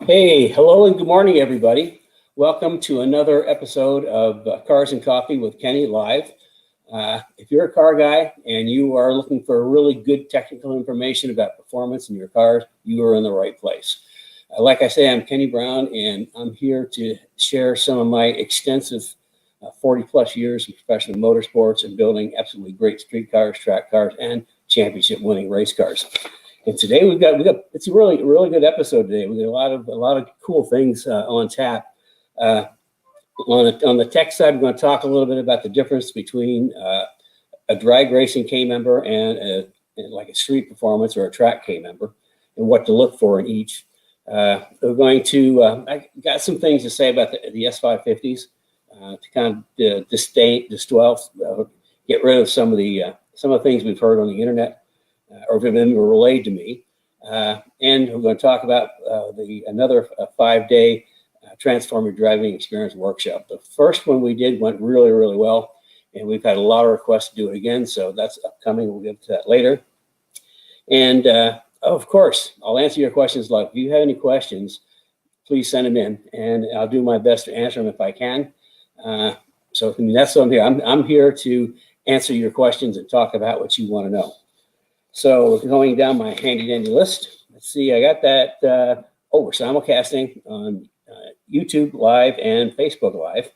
Hey, hello and good morning, everybody. Welcome to another episode of Cars and Coffee with Kenny Live. If you're a car guy and you are looking for really good technical information about performance in your cars, you are in the right place. Like I say, I'm Kenny Brown, and I'm here to share some of my extensive 40 plus years in professional motorsports and building absolutely great street cars, track cars, and championship winning race cars. And today we got it's a really good episode today. We got a lot of cool things on tap. On the tech side, we're going to talk a little bit about the difference between a drag racing K member and like a street performance or a track K member, and what to look for in each. We're going to I got some things to say about the S550s to kind of dispel, get rid of some of the things we've heard on the internet. Or have been relayed to me. And we're going to talk about another 5-day transformer driving experience workshop. The first one we did went really well, and we've had a lot of requests to do it again, so that's upcoming. We'll get to that later. And of course, I'll answer your questions live. If you have any questions, please send them in, and I'll do my best to answer them if I can. So that's what I'm here. I'm here to answer your questions and talk about what you want to know. So going down my handy dandy list, let's see, I got that, we're simulcasting on YouTube Live and Facebook Live,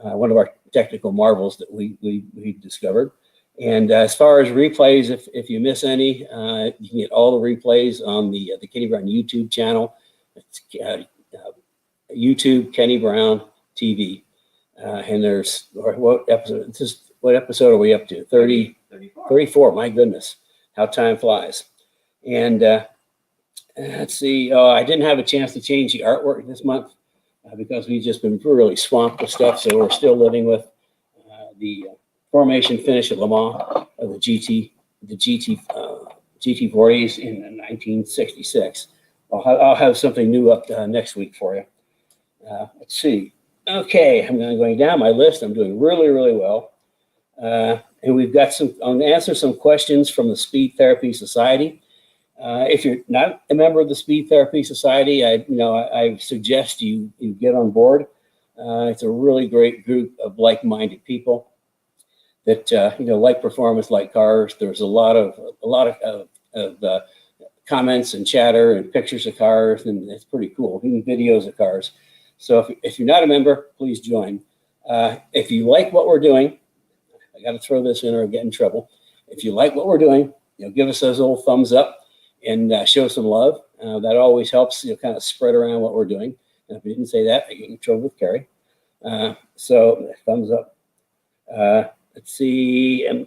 one of our technical marvels that we discovered. And as far as replays, if you miss any, you can get all the replays on the Kenny Brown YouTube channel. It's YouTube Kenny Brown TV. And there's, what episode are we up to? 34, my goodness. How time flies. And let's see, I didn't have a chance to change the artwork this month because we've just been really swamped with stuff. So we're still living with the formation finish at Le Mans of the GT40s in 1966. I'll have something new up next week for you. Let's see. Okay, I'm going down my list. I'm doing really well. And we've got I'm going to answer some questions from the Speed Therapy Society. If you're not a member of the Speed Therapy Society, I suggest you get on board. It's a really great group of like-minded people that like performance, like cars. There's a lot of comments and chatter and pictures of cars, and it's pretty cool. Even videos of cars. So if you're not a member, please join. If you like what we're doing, I got to throw this in or get in trouble. If you like what we're doing, give us those old thumbs up and show some love. That always helps, kind of spread around what we're doing. And if you didn't say that, I get in trouble with Carrie. So thumbs up. Let's see. And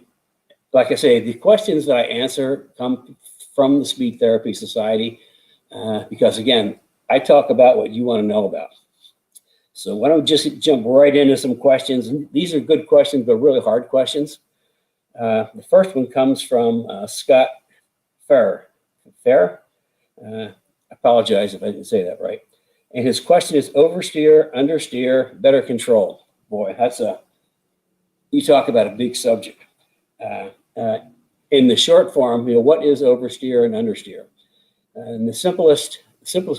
like I say, the questions that I answer come from the Speed Therapy Society because, again, I talk about what you want to know about. So why don't we just jump right into some questions? And these are good questions, but really hard questions. The first one comes from Scott Fair. I apologize if I didn't say that right. And his question is oversteer, understeer, better control. Boy, you talk about a big subject. In the short form, what is oversteer and understeer? And the simplest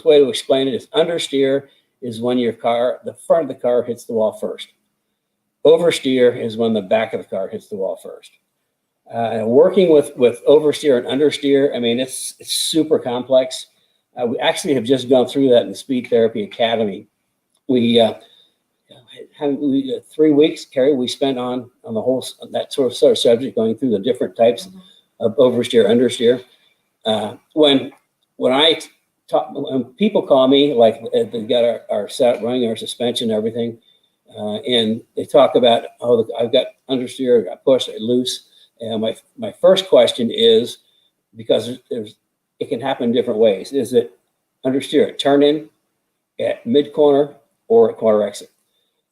way to explain it is understeer is when the front of the car hits the wall first. Oversteer is when the back of the car hits the wall first. Working with oversteer and understeer, I mean, it's super complex. We actually have just gone through that in the Speed Therapy Academy. We had 3 weeks, Carrie, we spent on the whole, that sort of subject, going through the different types of oversteer, understeer. When people call me, like they've got our setup running, our suspension, everything, and they talk about, I've got understeer, I got push, I loose. And my first question is, because it can happen in different ways. Is it understeer at turn in, at mid corner, or at corner exit?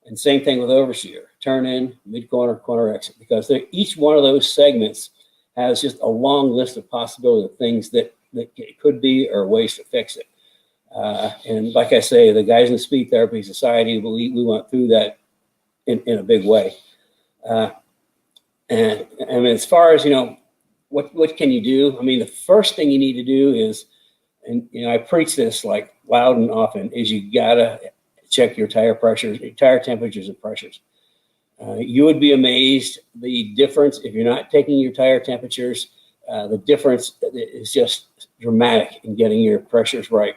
And same thing with oversteer, turn in, mid corner, corner exit, because each one of those segments has just a long list of possibilities of things that it could be or ways to fix it. And like I say, the guys in the Speed Therapy Society, we went through that in a big way. And I mean, as far as, what can you do? I mean, the first thing you need to do is and I preach this like loud and often, is you gotta check your tire pressures, your tire temperatures and pressures. You would be amazed the difference if you're not taking your tire temperatures. The difference is just dramatic in getting your pressures right.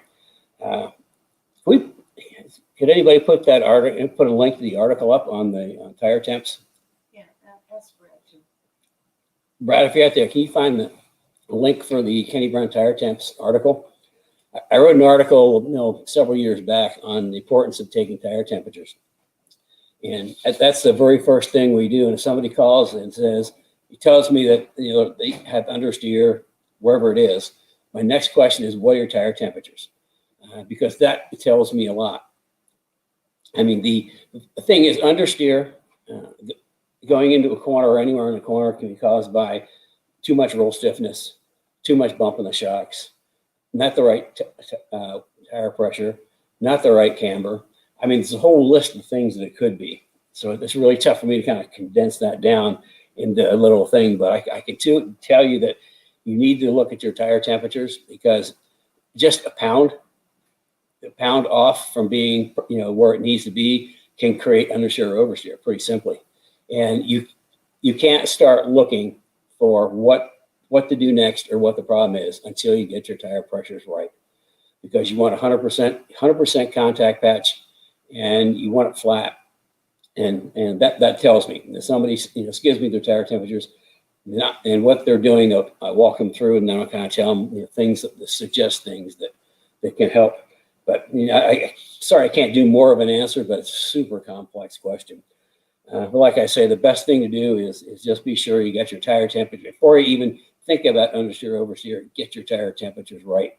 Could anybody put that article, put a link to the article up on the tire temps? Yeah, that's Brad too. Brad, if you're out there, can you find the link for the Kenny Brown tire temps article? I wrote an article, several years back on the importance of taking tire temperatures. And that's the very first thing we do. And if somebody calls and says, he tells me that, they have understeer wherever it is, my next question is, what are your tire temperatures? Because that tells me a lot. I mean, the thing is, understeer, going into a corner or anywhere in a corner can be caused by too much roll stiffness, too much bump in the shocks, not the right tire pressure, not the right camber. I mean, there's a whole list of things that it could be. So it's really tough for me to kind of condense that down into a little thing. But I can tell you that you need to look at your tire temperatures, because just a pound off from being, where it needs to be can create understeer or oversteer pretty simply. And you can't start looking for what to do next or what the problem is until you get your tire pressures right, because you want 100% contact patch, and you want it flat. And that tells me that somebody gives me their tire temperatures, and what they're doing. I walk them through, and then I'll kind of tell them things that suggest things that can help. But sorry, I can't do more of an answer, but it's a super complex question. But like I say, the best thing to do is just be sure you get your tire temperature before you even think about understeer, oversteer. Get your tire temperatures right,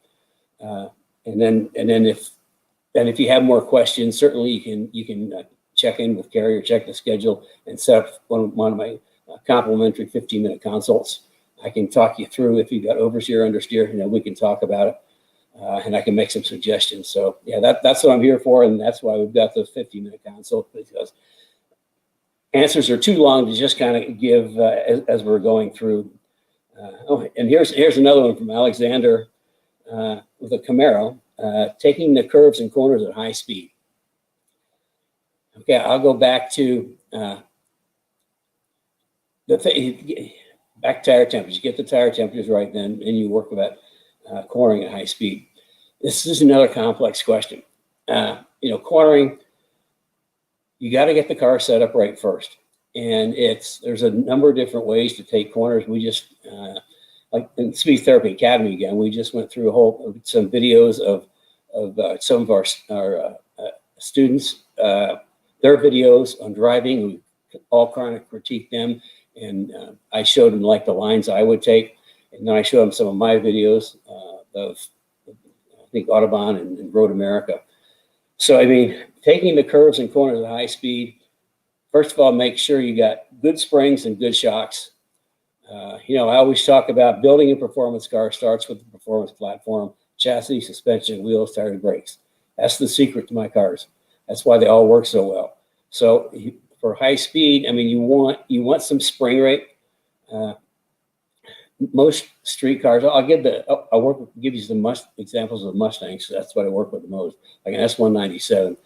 and then if you have more questions, certainly you can check in with Carrie or check the schedule and set up one of my complimentary 15-minute consults. I can talk you through if you've got oversteer, understeer. We can talk about it, and I can make some suggestions. So yeah, that's what I'm here for, and that's why we've got those 15-minute consults, because answers are too long to just kind of give as we're going through. And here's another one from Alexander with a Camaro, taking the curves and corners at high speed. Okay, I'll go back to back tire temperatures. Get the tire temperatures right, then, and you work with that cornering at high speed. This is another complex question. Cornering, you got to get the car set up right first, and there's a number of different ways to take corners. We just like in Speed Therapy Academy again, we just went through some videos of some of our students, their videos on driving. We all kind of critique them, and I showed them like the lines I would take, and then I showed them some of my videos of I think Audubon and Road America. So I mean, taking the curves and corners at high speed, first of all, make sure you got good springs and good shocks. I always talk about building a performance car starts with the performance platform, chassis, suspension, wheels, tires, brakes. That's the secret to my cars. That's why they all work so well. So for high speed, I mean, you want some spring rate. Most street cars, I'll give you some examples of Mustangs. So that's what I work with the most, like an S197.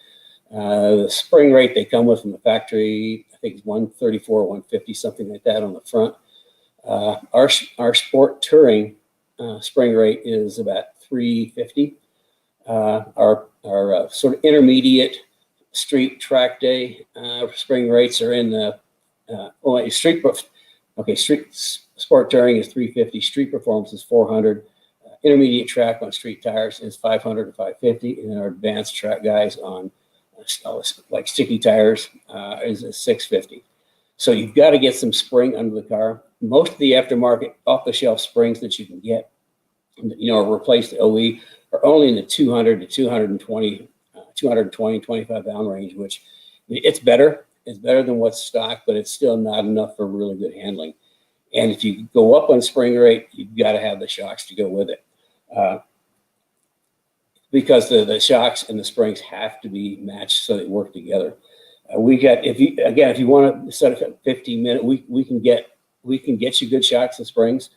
The spring rate they come with from the factory, I think it's 134, 150, something like that on the front. Our sport touring spring rate is about 350. Our sort of intermediate street track day spring rates are in the street sport touring is 350. Street performance is 400. Intermediate track on street tires is 500 to 550, and our advanced track guys on like sticky tires is 650. So you've got to get some spring under the car. Most of the aftermarket off-the-shelf springs that you can get, replace the OE, are only in the 200 to 220, 25 pound range, which it's better. It's better than what's stock, but it's still not enough for really good handling. And if you go up on spring rate, you've got to have the shocks to go with it, because the shocks and the springs have to be matched so they work together. If you want to set up a 15-minute, we can get you good shocks and springs.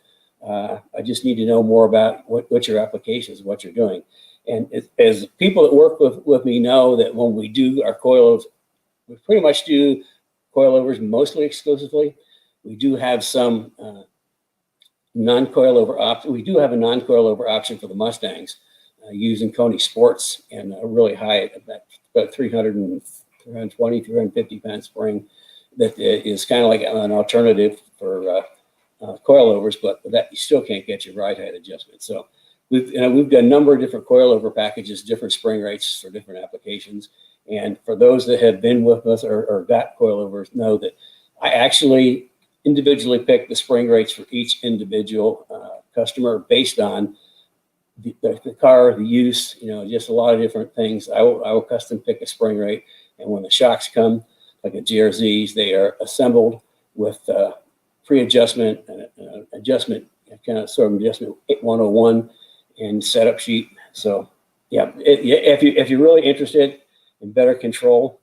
I just need to know more about what your application is, what you're doing. And as people that work with me know that when we do our coilovers, we pretty much do coilovers mostly exclusively. We do have some non-coilover option. We do have a non-coilover option for the Mustangs using Coney Sports and a really high, about 320, 350 pound spring that is kind of like an alternative for coilovers, but that you still can't get your ride height adjustment. So we've done a number of different coilover packages, different spring rates for different applications. And for those that have been with us or got coilovers know that I actually individually pick the spring rates for each individual customer based on the car, the use, just a lot of different things. I will custom pick a spring rate. And when the shocks come, like a GRZs, they are assembled with pre-adjustment, adjustment, kind of sort of adjustment 101 and setup sheet. So yeah, if you're really interested in better control,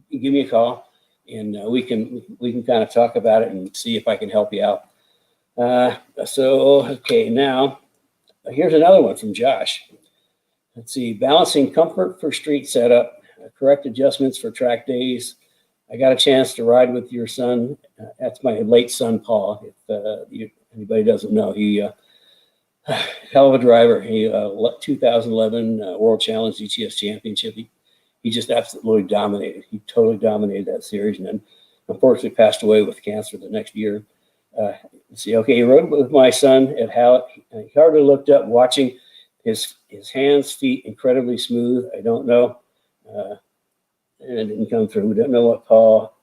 give me a call and we can kind of talk about it and see if I can help you out. Okay, now here's another one from Josh. Let's see, balancing comfort for street setup, correct adjustments for track days. I got a chance to ride with your son. That's my late son, Paul. If anybody doesn't know, he hell of a driver. He 2011 World Challenge GTS Championship. He just absolutely dominated. He totally dominated that series, and then unfortunately passed away with cancer the next year. Let's see. Okay, he rode with my son at Hallett. He hardly looked up, watching his hands, feet incredibly smooth. I don't know. And it didn't come through. We don't know what Paul.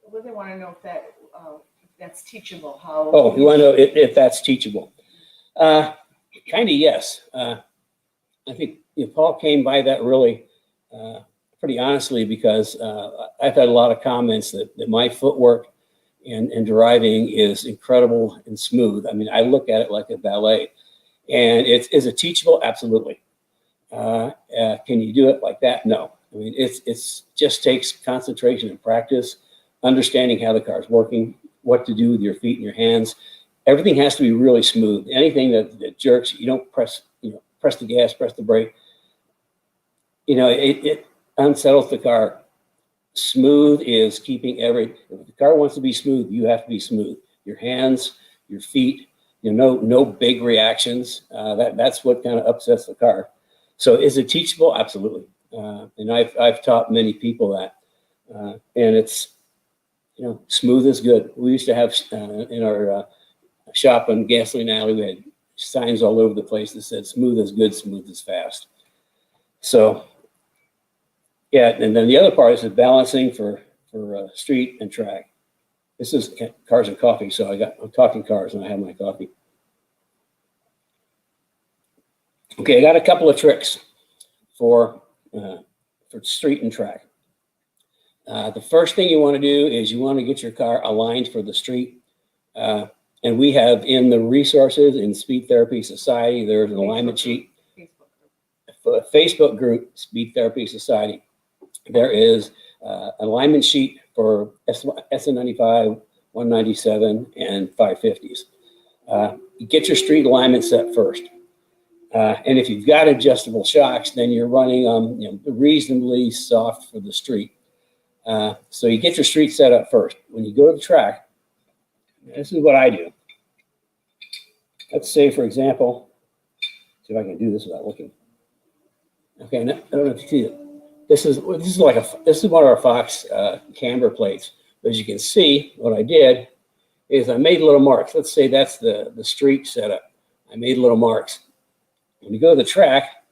Well, they want to know if that's teachable. How? Oh, you want to know if that's teachable? Kind of yes. I think Paul came by that really pretty honestly because I've had a lot of comments that my footwork and driving is incredible and smooth. I mean, I look at it like a ballet, and is it teachable? Absolutely. Can you do it like that? No. I mean, it's just takes concentration and practice, understanding how the car's working, what to do with your feet and your hands. Everything has to be really smooth. Anything that jerks, you don't press the gas, press the brake. It unsettles the car. Smooth is keeping if the car wants to be smooth, you have to be smooth. Your hands, your feet, no big reactions. That's what kind of upsets the car. So is it teachable? Absolutely. And I've taught many people that. And it's, smooth is good. We used to have in our shop on Gasoline Alley, we had signs all over the place that said smooth is good, smooth is fast. So yeah, and then the other part is the balancing for street and track. This is Cars and Coffee, so I'm talking cars and I have my coffee. Okay, I got a couple of tricks for street and track. The first thing you want to do is you want to get your car aligned for the street. And we have in the resources in Speed Therapy Society, there's an alignment sheet. Facebook group, Speed Therapy Society. There is an alignment sheet for SN95, 197, and 550s. You get your street alignment set first. And if you've got adjustable shocks, then you're running reasonably soft for the street. So you get your street set up first. When you go to the track, this is what I do. Let's say, for example, see if I can do this without looking. Okay, I don't know if you see it. This is one of our Fox camber plates. But as you can see, what I did is I made little marks. Let's say that's the street setup. I made little marks. When you go to the track,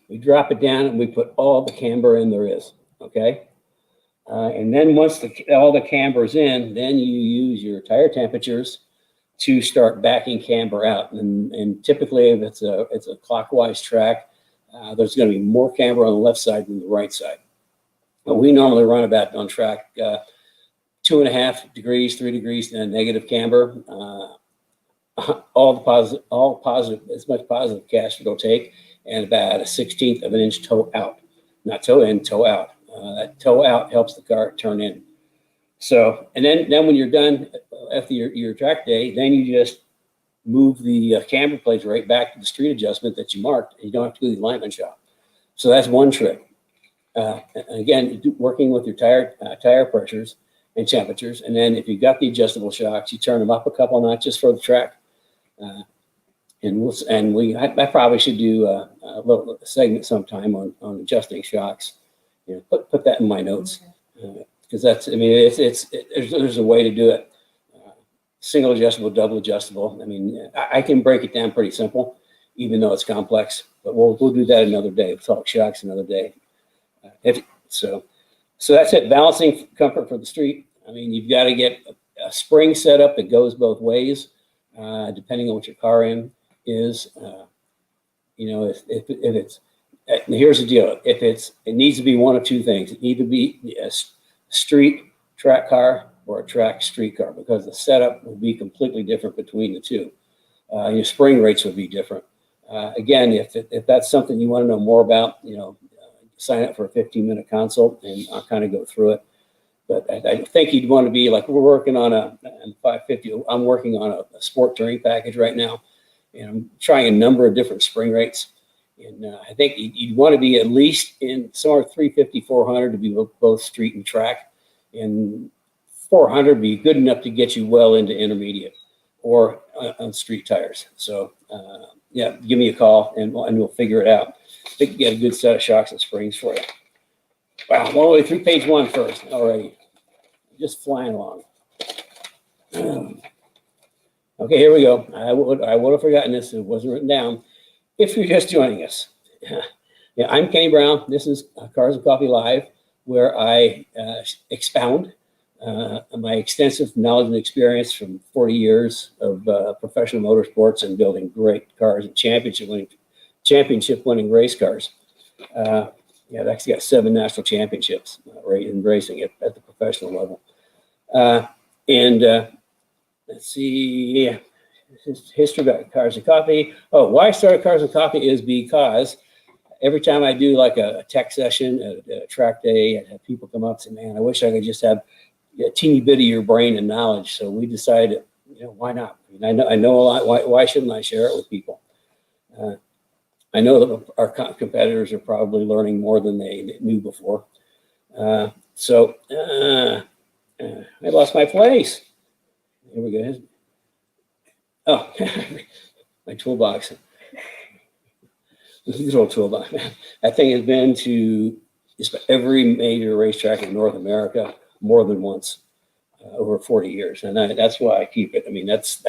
we drop it down and we put all the camber in there is, okay? And then once all the camber's in, then you use your tire temperatures to start backing camber out. And typically, if it's a clockwise track, there's going to be more camber on the left side than the right side. But we normally run about on track 2.5 degrees, 3 degrees, and negative camber. All positive, as much positive cast it'll take, and about 1/16 of an inch toe out. Not toe in, toe out. That toe out helps the car turn in. So, and then when you're done after your track day, then you just move the camber plates right back to the street adjustment that you marked, and you don't have to go to the alignment shop. So that's one trick. Again, working with your tire pressures and temperatures, and then if you've got the adjustable shocks, you turn them up a couple notches for the track. I probably should do a little segment sometime on adjusting shocks. You know, put that in my notes, because that's, I mean, there's a way to do it. Single adjustable, double adjustable. I mean, I can break it down pretty simple, even though it's complex. But we'll do that another day. We'll talk shocks another day. So that's it. Balancing comfort for the street. I mean, you've got to get a spring set up that goes both ways, depending on what your car is. You know, if it's here's the deal. If it needs to be one of two things. It needs to be a street track car or a track street car, because the setup will be completely different between the two. Your spring rates will be different. Again, if that's something you want to know more about, you know, sign up for a 15-minute consult, and I'll kind of go through it. But I think you'd want to be like, we're working on a 550. I'm working on a sport touring package right now, and I'm trying a number of different spring rates. And I think you'd want to be at least in somewhere 350, 400 to be both street and track, and 400 be good enough to get you well into intermediate or on street tires. So yeah, give me a call and we'll figure it out. I think you get a good set of shocks and springs for you. Wow, I'm all the way through page 1 first already. Just flying along. Okay, here we go. I would have forgotten this. It wasn't written down. If you're just joining us, yeah, I'm Kenny Brown. This is Cars and Coffee Live, where I expound my extensive knowledge and experience from 40 years of professional motorsports and building great cars and championship winning race cars. Yeah, I've actually got 7 national championships in racing at the professional level. Let's see, history about Cars and Coffee. Oh, why I started Cars and Coffee is because every time I do like a tech session at a track day, I have people come up and say, man, I wish I could just have a teeny bit of your brain and knowledge. So we decided, you know, why not? I mean, I know a lot. Why shouldn't I share it with people? I know that our competitors are probably learning more than they knew before. I lost my place. Here we go. Oh, my toolbox. This little toolbox. That thing has been to just about every major racetrack in North America more than once over 40 years, and that's why I keep it. I mean, that's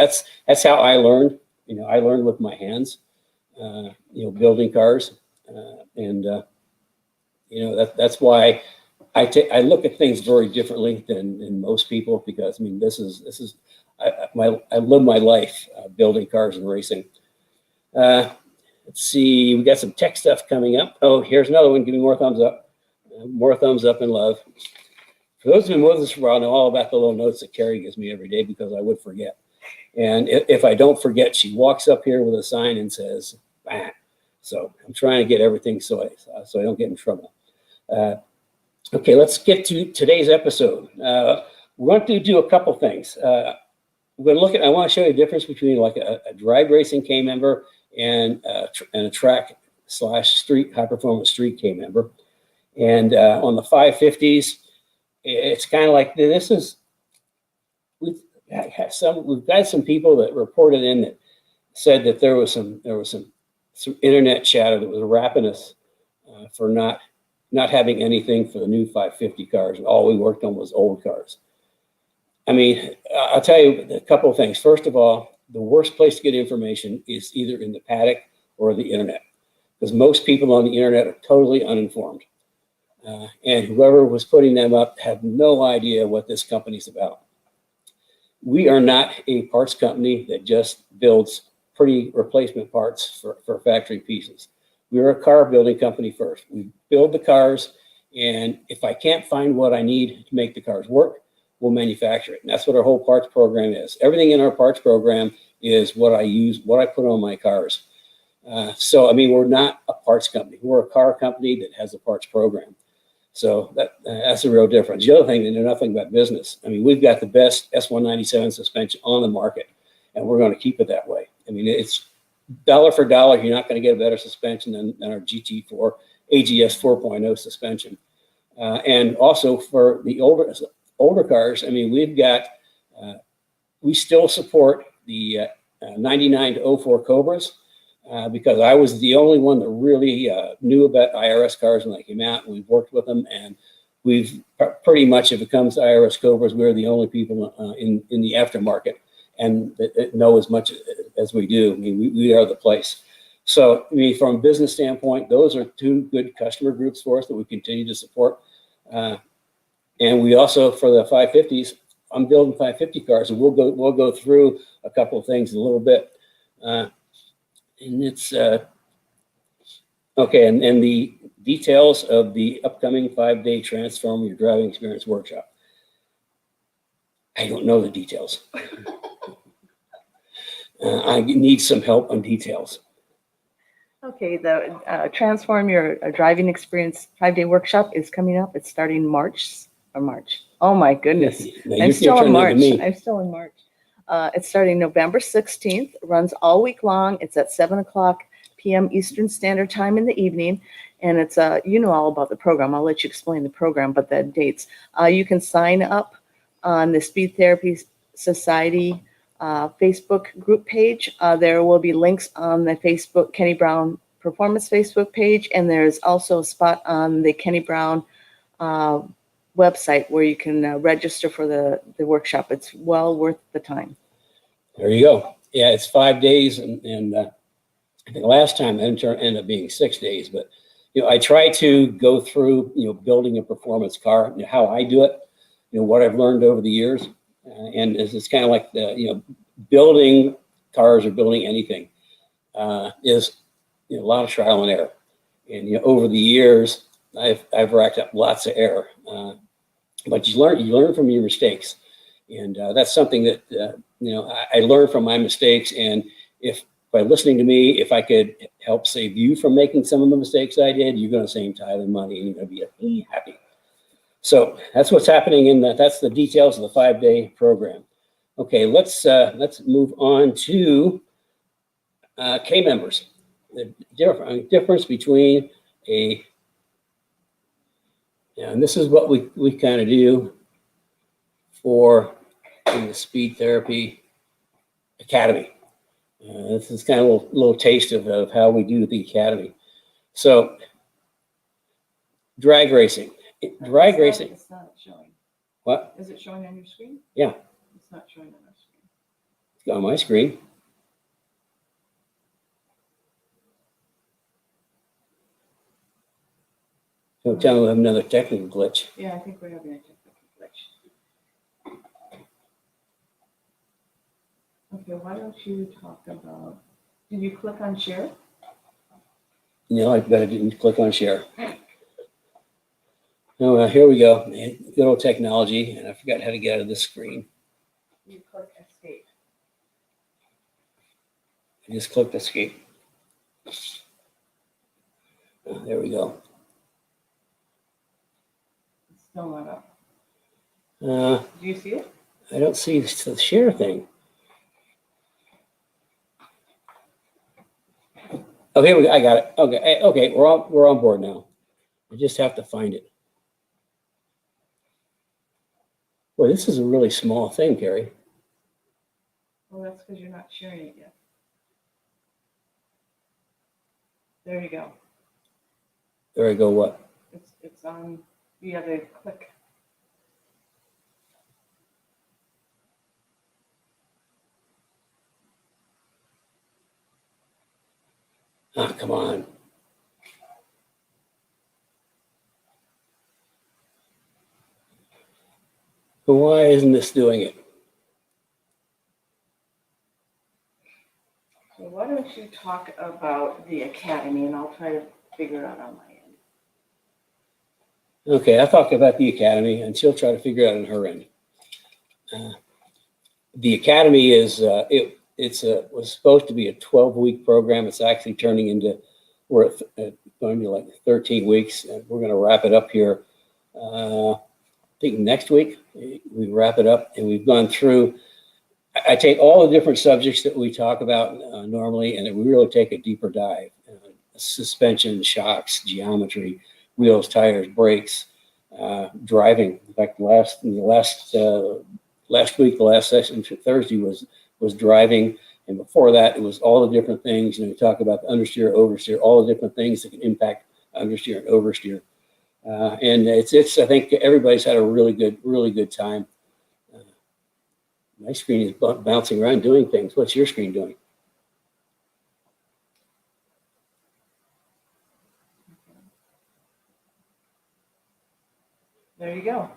how I learned. You know, I learned with my hands. You know, building cars, you know, that's why I look at things very differently than most people, because I mean, I live my life building cars and racing. Let's see, we got some tech stuff coming up. Oh, here's another one. Give me more thumbs up. More thumbs up and love. For those who've been with us for a while, know all about the little notes that Carrie gives me every day, because I would forget. And if I don't forget, she walks up here with a sign and says, bang. So I'm trying to get everything so I don't get in trouble. Okay, let's get to today's episode. We're going to do a couple things. We're going to I want to show you the difference between like a drag racing K member and a track / street high performance street K member. And on the 550s, it's kind of like we've got some people that reported in that said that there was some internet chatter that was wrapping us for not having anything for the new 550 cars, and all we worked on was old cars. I mean, I'll tell you a couple of things. First of all, the worst place to get information is either in the paddock or the internet, because most people on the internet are totally uninformed. And whoever was putting them up had no idea what this company's about. We are not a parts company that just builds pretty replacement parts for factory pieces. We're a car building company first. We build the cars, and if I can't find what I need to make the cars work, we'll manufacture it. And that's what our whole parts program is. Everything in our parts program is what I use, what I put on my cars. So, I mean, we're not a parts company. We're a car company that has a parts program. So that's a real difference. The other thing, they know nothing about business. I mean, we've got the best S197 suspension on the market, and we're going to keep it that way. I mean, it's dollar for dollar. You're not going to get a better suspension than our GT4 AGS 4.0 suspension. And also for the older cars, I mean, we've got, we still support the 99 to 04 Cobras. Because I was the only one that really knew about IRS cars when they came out, and we've worked with them, and we've pretty much, if it comes to IRS Cobras, we're the only people in the aftermarket and that know as much as we do. I mean, we are the place. So, I mean, from a business standpoint, those are two good customer groups for us that we continue to support. And we also, for the 550s, I'm building 550 cars, and we'll go through a couple of things in a little bit. And it's, okay, and the details of the upcoming 5-day Transform Your Driving Experience workshop. I don't know the details. I need some help on details. Okay, the Transform Your Driving Experience 5-day workshop is coming up. It's starting March. Oh my goodness. I'm still in March. It's starting November 16th, runs all week long. It's at 7:00 p.m. Eastern Standard Time in the evening. And it's, you know all about the program. I'll let you explain the program, but the dates. You can sign up on the Speed Therapy Society Facebook group page. There will be links on the Facebook Kenny Brown Performance Facebook page. And there's also a spot on the Kenny Brown website where you can register for the workshop. It's well worth the time. There you go. Yeah, it's 5 days, and I think last time it ended up being 6 days. But you know, I try to go through building a performance car, how I do it, what I've learned over the years, and it's kind of like the building cars or building anything is a lot of trial and error, and over the years I've racked up lots of error. But you learn from your mistakes, and that's something that I learned from my mistakes. And if by listening to me, if I could help save you from making some of the mistakes I did, you're going to save time and money, and you're going to be happy. So that's what's happening, and that's the details of the 5-day program. Okay, let's move on to K members. The difference between and this is what we kind of do for in the Speed Therapy Academy. This is kind of a little taste of how we do the Academy. So, drag racing. It's not showing. What? Is it showing on your screen? Yeah. It's not showing on our screen. It's on my screen. Don't tell me we have another technical glitch. Yeah, I think we're having a technical glitch. Okay, why don't you talk about, did you click on share? No, I bet I didn't click on share. Oh, here we go. Good old technology, and I forgot how to get out of this screen. You click escape. I just clicked escape. Oh, there we go. It's still not up. Do you see it? I don't see the share thing. Oh, here we go. I got it. Okay, okay, we're on board now. I just have to find it. Boy, this is a really small thing, Carrie. Well, that's because you're not sharing it yet. There you go. There I go. What? It's on. You have to click. Oh, come on. But why isn't this doing it? So why don't you talk about the academy, and I'll try to figure it out on my end. Okay, I'll talk about the academy, and she'll try to figure it out on her end. The academy is was supposed to be a 12-week program. It's actually turning into, we're going to like 13 weeks, and we're going to wrap it up here I think next week we wrap it up, and we've gone through. I take all the different subjects that we talk about normally, and we really take a deeper dive. Suspension, shocks, geometry, wheels, tires, brakes, driving. In fact, last week, the last session, Thursday, was driving. And before that, it was all the different things. We talk about the understeer, oversteer, all the different things that can impact understeer and oversteer. And I think everybody's had a really good time. My screen is bouncing around doing things. What's your screen doing? There you go.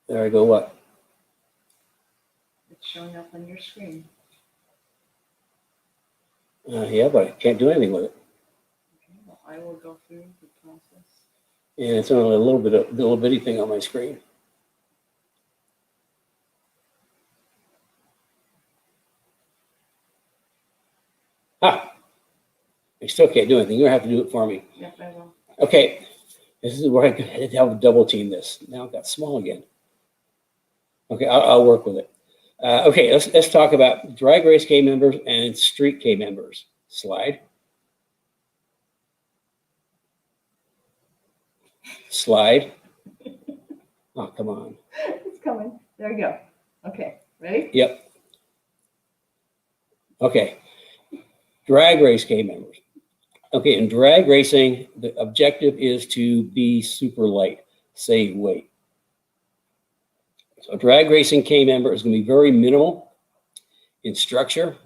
There I go. What? It's showing up on your screen. Yeah, but I can't do anything with it. Okay, well, I will go through the process. And it's only a little bitty thing on my screen. Ah, I still can't do anything. You're gonna have to do it for me. Yep, I will. Okay, this is where I have to double team this. Now it got small again. Okay, I'll work with it. Okay, let's talk about drag race K members and street K members. Slide. Slide. Oh, come on. It's coming. There you go. Okay, ready? Yep. Okay. Drag race K members. Okay, in drag racing, the objective is to be super light, save weight. So drag racing K member is going to be very minimal in structure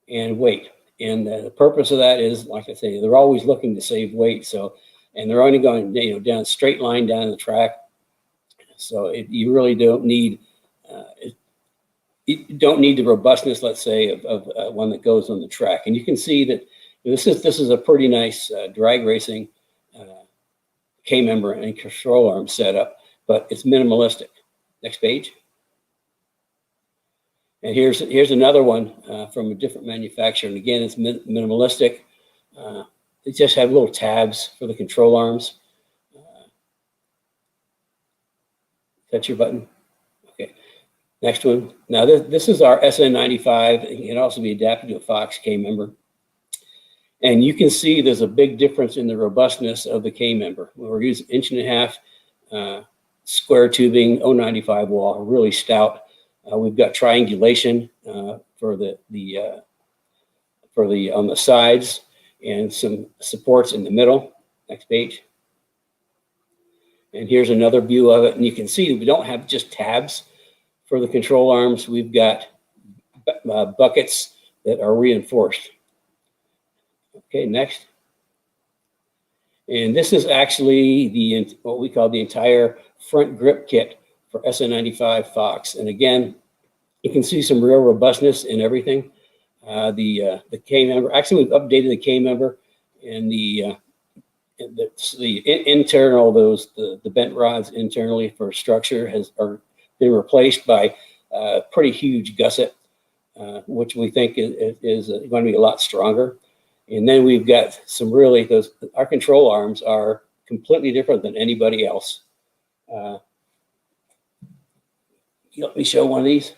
and weight. And the purpose of that is, like I say, they're always looking to save weight. So, and they're only going, down a straight line down the track. So you really don't need, you don't need the robustness, let's say, of one that goes on the track. And you can see that this is a pretty nice drag racing K member and control arm setup, but it's minimalistic. Next page. And here's another one from a different manufacturer. And again, it's minimalistic. They just have little tabs for the control arms. That's your button. Okay. Next one. Now this is our SN95. It can also be adapted to a Fox K member. And you can see there's a big difference in the robustness of the K member. We're using 1.5 inch square tubing, 095 wall, really stout. We've got triangulation for the on the sides and some supports in the middle. Next page. And here's another view of it, and you can see that we don't have just tabs for the control arms. We've got buckets that are reinforced. Okay, next. And this is actually what we call the entire front grip kit for SN95 Fox. And again, you can see some real robustness in everything. The K member, actually we've updated the K member, and the internal, the bent rods internally for structure are been replaced by a pretty huge gusset, which we think is going to be a lot stronger. And then we've got some really, our control arms are completely different than anybody else. You let me show one of these.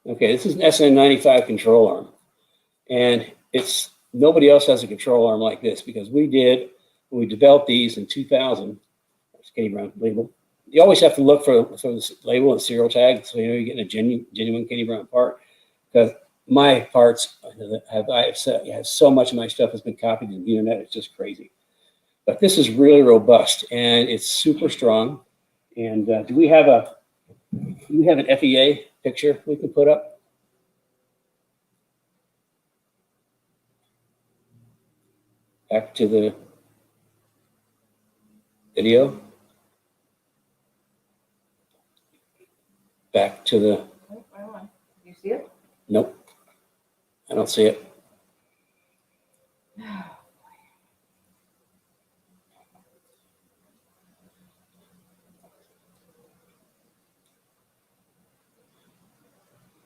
Okay, this is an SN95 control arm. And nobody else has a control arm like this, because when we developed these in 2000, that's Katie Brown label. You always have to look for the label and serial tag, so you're getting a genuine Katie Brown part. Because my parts have so much of my stuff has been copied on the internet, it's just crazy. But this is really robust, and it's super strong. And do we have an FEA picture we can put up? Back to the video. Back to the. Do you see it? Nope. I don't see it.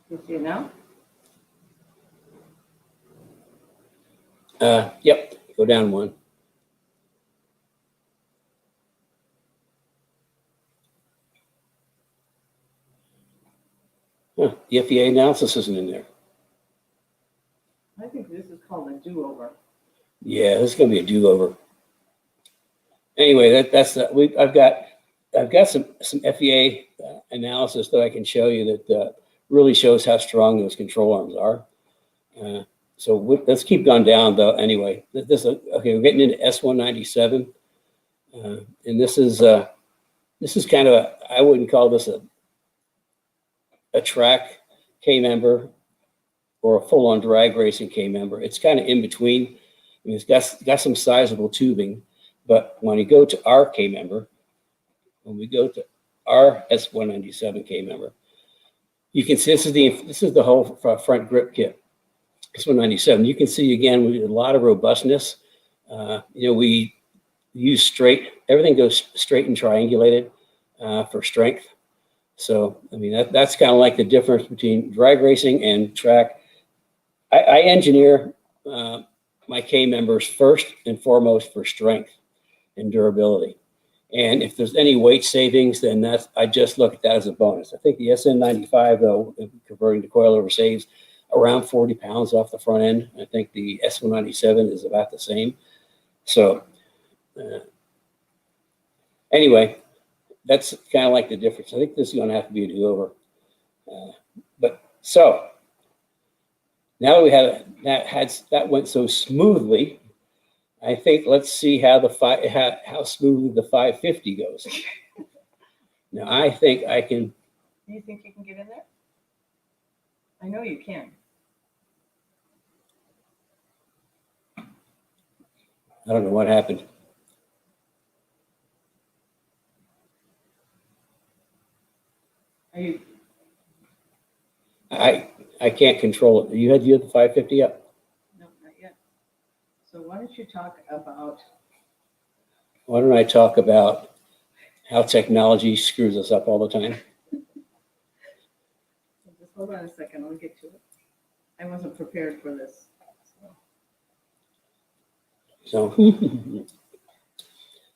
You see it now? Yep. Go down one. the FEA analysis isn't in there. I think this is called a do-over. Yeah, this is going to be a do-over. Anyway, I've got some FEA analysis that I can show you that really shows how strong those control arms are. Let's keep going down though. Anyway, okay, we're getting into S197, and this is kind of I wouldn't call this a track K member or a full-on drag racing K member. It's kind of in between. I mean, it's got some sizable tubing, but when you go to our K member, when we go to our S197 K member, you can see this is the whole front grip kit. S197. You can see again we a lot of robustness. We use everything goes straight and triangulated for strength. So I mean that's kind of like the difference between drag racing and track. I engineer my K members first and foremost for strength and durability. And if there's any weight savings, then I just look at that as a bonus. I think the SN95, though, converting to coilover, saves around 40 pounds off the front end. I think the S197 is about the same. So anyway, that's kind of like the difference. I think this is going to have to be a do-over. So now we have that went so smoothly. I think let's see how how smoothly the 550 goes. Now I think I can. Do you think you can get in there? I know you can. I don't know what happened. Are you? I can't control it. You had the 550 up? No, not yet. So why don't you talk about? Why don't I talk about how technology screws us up all the time? Just hold on a second. I'll get to it. I wasn't prepared for this. So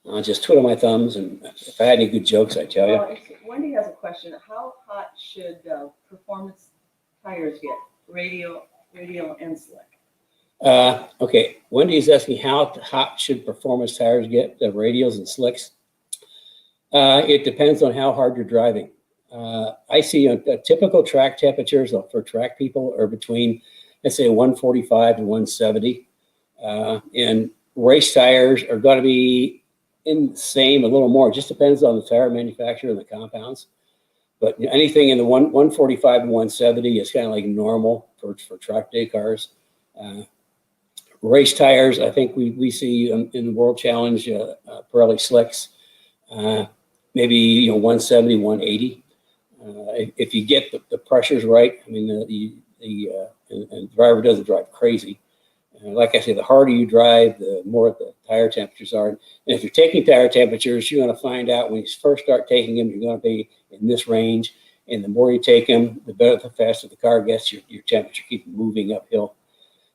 I'll just twiddle my thumbs, and if I had any good jokes, I'd tell you. Well, Wendy has a question. How hot should performance tires get? Radial and slick. Okay, Wendy's asking how hot should performance tires get, the radials and slicks? It depends on how hard you're driving. I see typical track temperatures for track people are between, let's say, 145 and 170. And race tires are going to be in the same, a little more. It just depends on the tire manufacturer and the compounds. But anything in the 145 and 170 is kind of like normal for track day cars. Race tires, I think we see in the World Challenge, Pirelli slicks, maybe 170, 180. If you get the pressures right, I mean and the driver doesn't drive crazy. Like I say, the harder you drive, the more the tire temperatures are. And if you're taking tire temperatures, you're going to find out when you first start taking them, you're going to be in this range. And the more you take them, the better, the faster the car gets. Your temperature keeps moving uphill.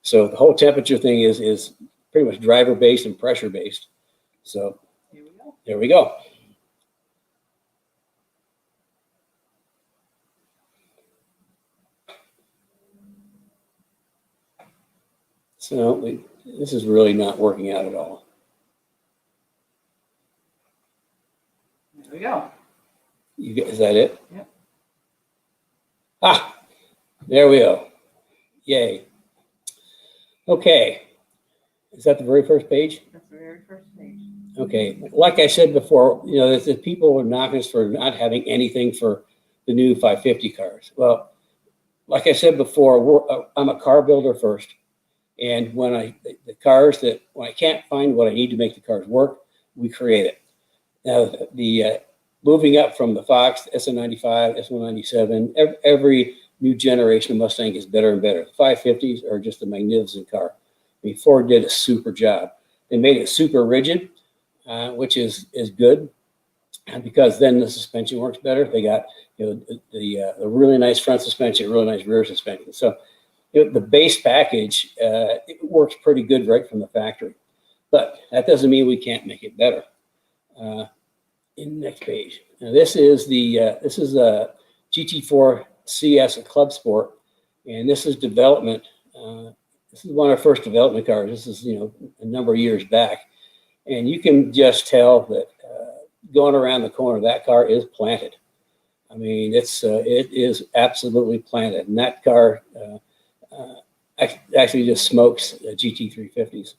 So the whole temperature thing is pretty much driver based and pressure based. So there we go. So this is really not working out at all. There we go. Is that it? Yep. Ah, there we go. Yay. Okay. Is that the very first page? That's the very first page. Okay. Like I said before, the people are knocking us for not having anything for the new 550 cars. Well, like I said before, I'm a car builder first. And when I can't find what I need to make the cars work, we create it. Now, the moving up from the Fox, the SN95, S197, every new generation of Mustang is better and better. The 550s are just a magnificent car. I mean, Ford did a super job. They made it super rigid, which is good, because then the suspension works better. They got the really nice front suspension, really nice rear suspension. So the base package, it works pretty good right from the factory, but that doesn't mean we can't make it better. In the next page, now this is a GT4 CS, a club sport, and this is development. This is one of our first development cars. This is, a number of years back, and you can just tell that going around the corner, that car is planted. I mean, it is absolutely planted, and that car actually just smokes GT350s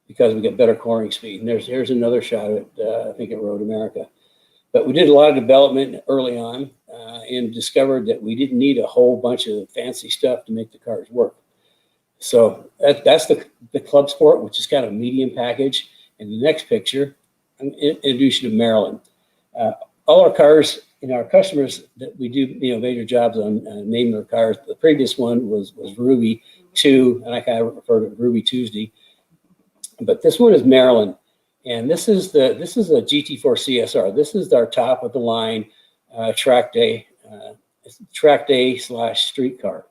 because we get better cornering speed. And here's another shot of it, I think at Road America. But we did a lot of development early on and discovered that we didn't need a whole bunch of fancy stuff to make the cars work. So that's the Club Sport, which is kind of a medium package. And the next picture, I'm introducing to Maryland. All our cars, our customers that we do, major jobs on naming their cars. The previous one was Ruby 2, and I kind of refer to Ruby Tuesday. But this one is Maryland, and this is a GT4 CSR. This is our top of the line track day / street car.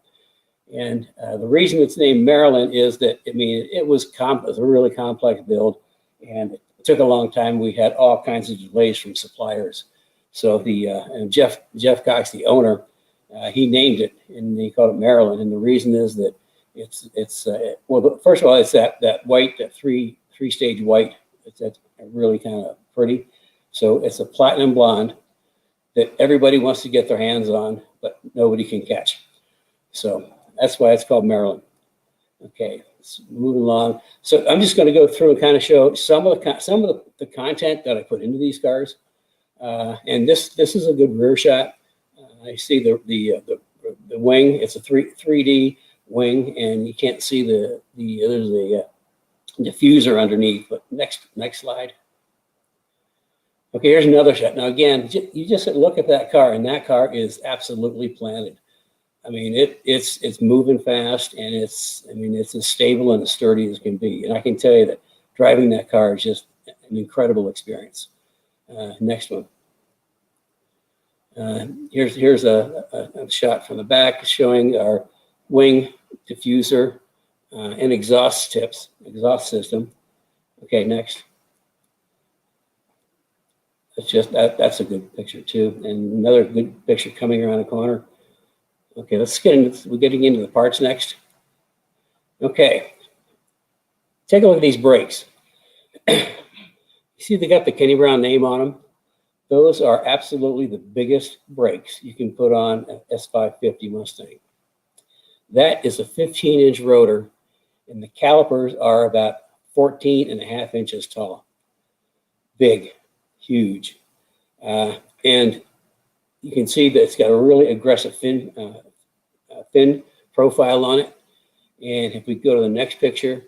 And the reason it's named Maryland is that it was a really complex build, and it took a long time. We had all kinds of delays from suppliers. So and Jeff Cox, the owner, he named it, and he called it Maryland. And the reason is that it's first of all, it's that white, that three-stage white. That's really kind of pretty. So it's a platinum blonde that everybody wants to get their hands on, but nobody can catch. So that's why it's called Maryland. Okay, let's move along. So I'm just going to go through and kind of show some of the content that I put into these cars. And this is a good rear shot. I see the wing. It's a 3D wing, and you can't see there's a diffuser underneath. But next slide. Okay, here's another shot. Now again, you just look at that car, and that car is absolutely planted. I mean, it's moving fast, and it's as stable and as sturdy as can be. And I can tell you that driving that car is just an incredible experience. Next one. Here's a shot from the back showing our wing diffuser and exhaust system. Okay, next. That's a good picture too, and another good picture coming around the corner. Okay, we're getting into the parts next. Okay, take a look at these brakes. You see they got the Kenny Brown name on them. Those are absolutely the biggest brakes you can put on an S550 Mustang. That is a 15-inch rotor, and the calipers are about 14.5 inches tall. Big, huge. And you can see that it's got a really aggressive fin profile on it. And if we go to the next picture,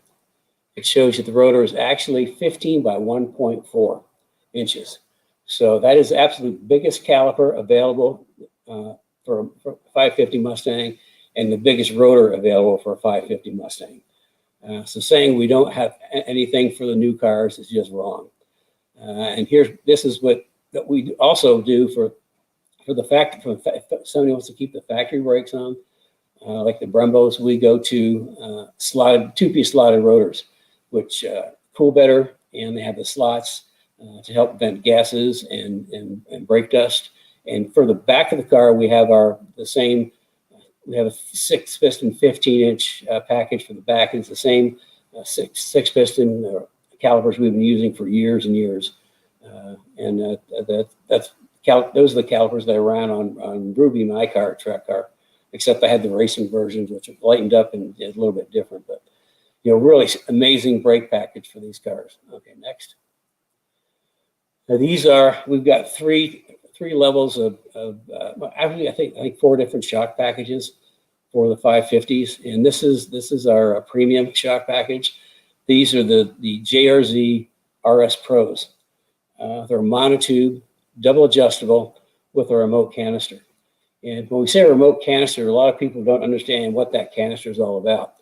it shows you the rotor is actually 15 by 1.4 inches. So that is the absolute biggest caliper available for a 550 Mustang, and the biggest rotor available for a 550 Mustang. So saying we don't have anything for the new cars is just wrong. And this is what we also do for the fact, if somebody wants to keep the factory brakes on, like the Brembos, we go to two-piece slotted rotors, which cool better, and they have the slots to help vent gases and brake dust. And for the back of the car, we have a 6-piston 15-inch package for the back. It's the same six-piston calipers we've been using for years and years. Those are the calipers that I ran on Ruby, my track car, except I had the racing versions, which are lightened up and a little bit different. But really amazing brake package for these cars. Okay, next. Now we've got three levels of actually I think 4 different shock packages for the 550s, and this is our premium shock package. These are the JRZ RS Pros. They're monotube, double adjustable with a remote canister. And when we say remote canister, a lot of people don't understand what that canister is all about.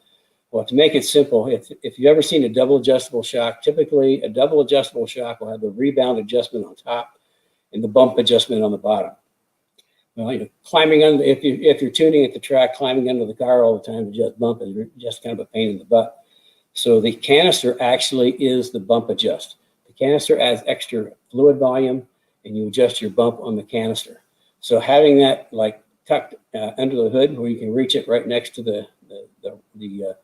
Well, to make it simple, if you've ever seen a double adjustable shock, typically a double adjustable shock will have the rebound adjustment on top and the bump adjustment on the bottom. Well, climbing under, if you're tuning at the track, climbing under the car all the time to just bump is just kind of a pain in the butt. So the canister actually is the bump adjust. The canister adds extra fluid volume, and you adjust your bump on the canister. So having that like tucked under the hood where you can reach it right next to the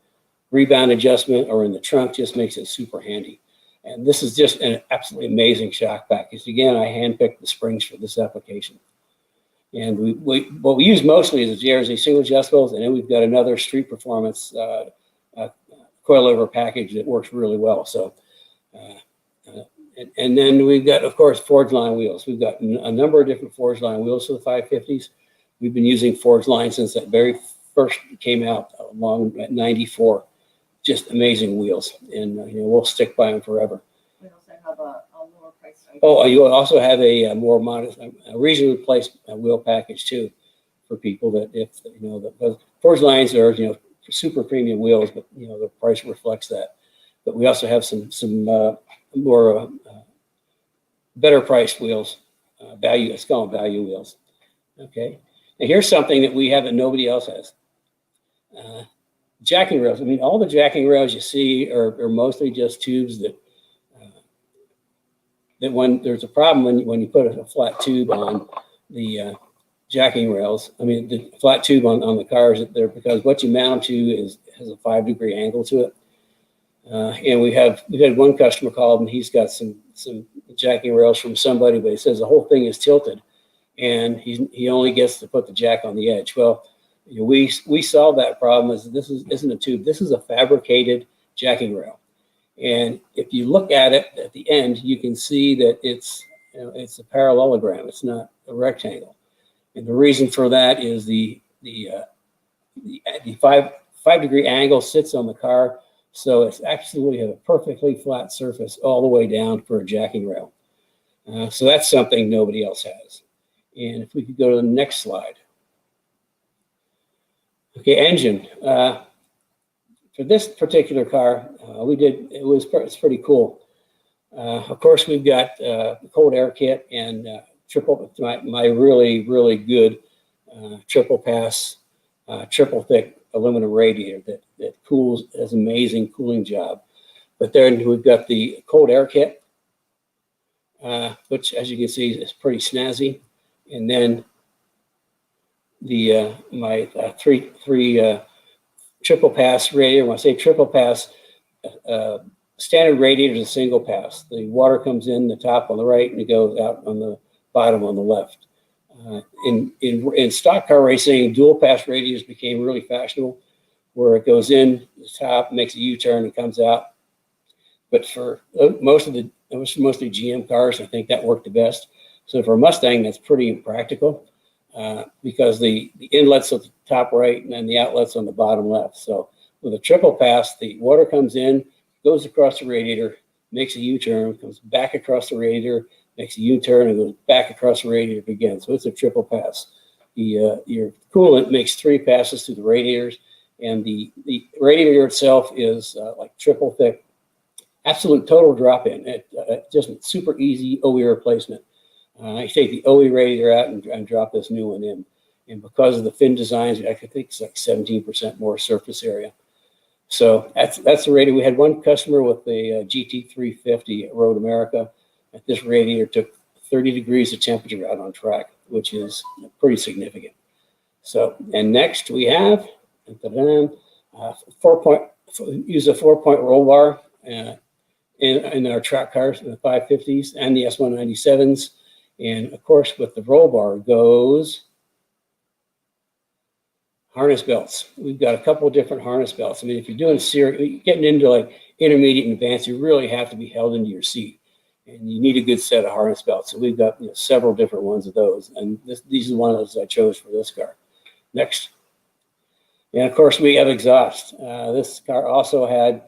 rebound adjustment or in the trunk just makes it super handy. And this is just an absolutely amazing shock package. Again, I handpicked the springs for this application. And what we use mostly is the JRZ single adjustables, and then we've got another street performance coilover package that works really well. So, and then we've got, of course, forged line wheels. We've got a number of different forged line wheels for the 550s. We've been using forged line since that very first came out along at 94. Just amazing wheels, and we'll stick by them forever. We also have a lower price. Oh, you also have a more modest, a reasonably priced wheel package too, for people that if the forged lines are super premium wheels, but the price reflects that. But we also have some more better priced wheels, value. Let's call them value wheels. Okay, now here's something that we have that nobody else has. Jacking rails. I mean, all the jacking rails you see are mostly just tubes that when there's a problem when you put a flat tube on the jacking rails. I mean, the flat tube on the cars there, because what you mount to has a 5-degree angle to it. And we had one customer called, and he's got some jacking rails from somebody, but he says the whole thing is tilted, and he only gets to put the jack on the edge. Well, we solved that problem. This isn't a tube. This is a fabricated jacking rail, and if you look at it at the end, you can see that it's a parallelogram. It's not a rectangle, and the reason for that is the 5-degree angle sits on the car, so it's absolutely a perfectly flat surface all the way down for a jacking rail. So that's something nobody else has. And if we could go to the next slide. Okay, engine. For this particular car, it's pretty cool. Of course, we've got the cold air kit and my really, really good triple pass, triple thick aluminum radiator that cools, has an amazing cooling job. But then we've got the cold air kit, which, as you can see, is pretty snazzy. And then my three triple pass radiator. When I say triple pass, standard radiator is a single pass. The water comes in the top on the right and it goes out on the bottom on the left. In stock car racing, dual pass radiators became really fashionable, where it goes in the top, makes a U-turn, and comes out. But for mostly GM cars, I think that worked the best. So for a Mustang, that's pretty impractical. Because the inlet's at the top right and then the outlet's on the bottom left. So with a triple pass, the water comes in, goes across the radiator, makes a U-turn, comes back across the radiator, makes a U-turn, and goes back across the radiator again. So it's a triple pass. Your coolant makes 3 passes through the radiators, and the radiator itself is like triple thick, absolute total drop-in. Just super easy OE replacement. I take the OE radiator out and drop this new one in. And because of the fin designs, I think it's like 17% more surface area. So that's the radiator. We had one customer with a GT350 at Road America. This radiator took 30 degrees of temperature out on track, which is pretty significant. So, and next we have use a 4-point roll bar in our track cars, in the 550s and the S197s. And of course, with the roll bar goes harness belts. We've got a couple of different harness belts. I mean, if you're doing getting into like intermediate and advanced, you really have to be held into your seat, and you need a good set of harness belts. So we've got several different ones of those, and these are one of those I chose for this car. Next, and of course we have exhaust. This car also had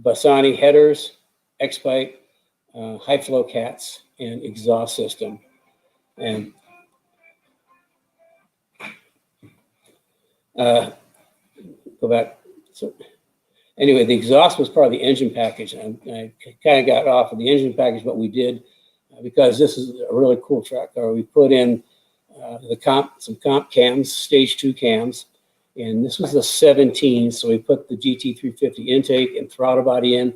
Bassani headers, X-pipe, high flow cats, and exhaust system. And go back. So anyway, the exhaust was part of the engine package. I kind of got off of the engine package. What we did, because this is a really cool track car, we put in some comp cams, stage 2 cams, and this was a 17. So we put the GT350 intake and throttle body in,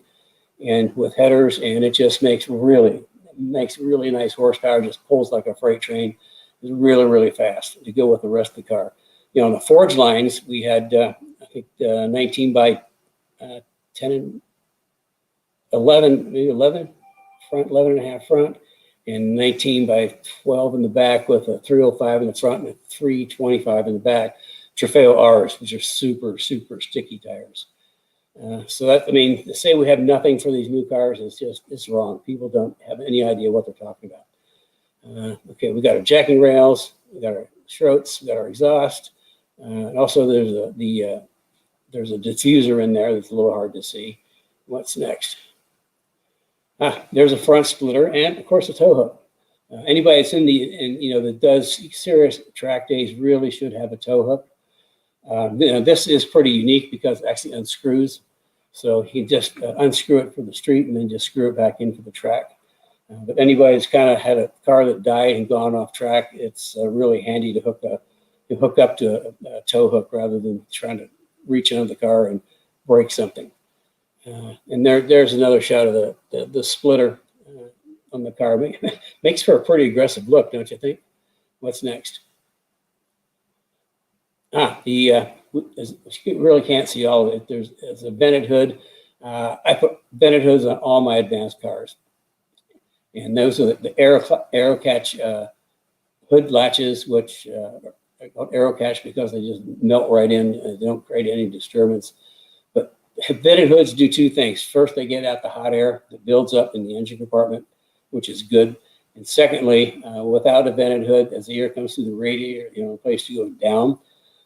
and with headers, and it just makes really makes really nice horsepower, just pulls like a freight train. It's really, really fast to go with the rest of the car. You know, on the forged lines, we had, I think, 19 by 10 and 11, maybe 11 front, 11 and a half front, and 19 by 12 in the back with a 305 in the front and a 325 in the back. Trofeo R's, which are super, super sticky tires. So that, I mean, to say we have nothing for these new cars is just, it's wrong. People don't have any idea what they're talking about. Okay, we got our jacking rails, we got our struts, we got our exhaust. And also there's a diffuser in there that's a little hard to see. What's next? There's a front splitter and of course a tow hook. Anybody that's that does serious track days really should have a tow hook. This is pretty unique because it actually unscrews. So you can just unscrew it for the street and then just screw it back in for the track. But anybody that's kind of had a car that died and gone off track, it's really handy to hook up to a tow hook rather than trying to reach under the car and break something. And there's another shot of the splitter on the car. Makes for a pretty aggressive look, don't you think? What's next? You really can't see all of it. There's a vented hood. I put vented hoods on all my advanced cars. And those are the aero catch hood latches, which are called aero catch because they just melt right in. They don't create any disturbance. But vented hoods do two things. First, they get out the hot air that builds up in the engine compartment, which is good. And secondly, without a vented hood, as the air comes through the radiator, the place to go down.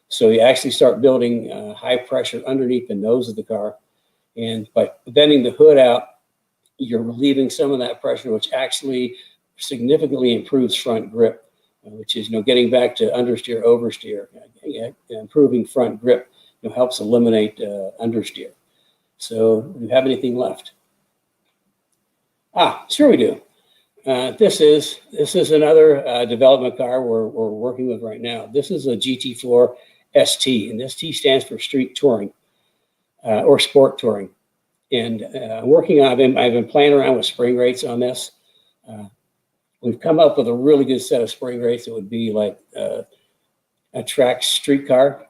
So you actually start building high pressure underneath the nose of the car. And by bending the hood out, you're relieving some of that pressure, which actually significantly improves front grip, which is, getting back to understeer, oversteer, improving front grip, helps eliminate understeer. So do you have anything left? Sure we do. This is another development car we're working with right now. This is a GT4 ST, and ST stands for Street Touring or Sport Touring. And I've been playing around with spring rates on this. We've come up with a really good set of spring rates that would be like a track street car,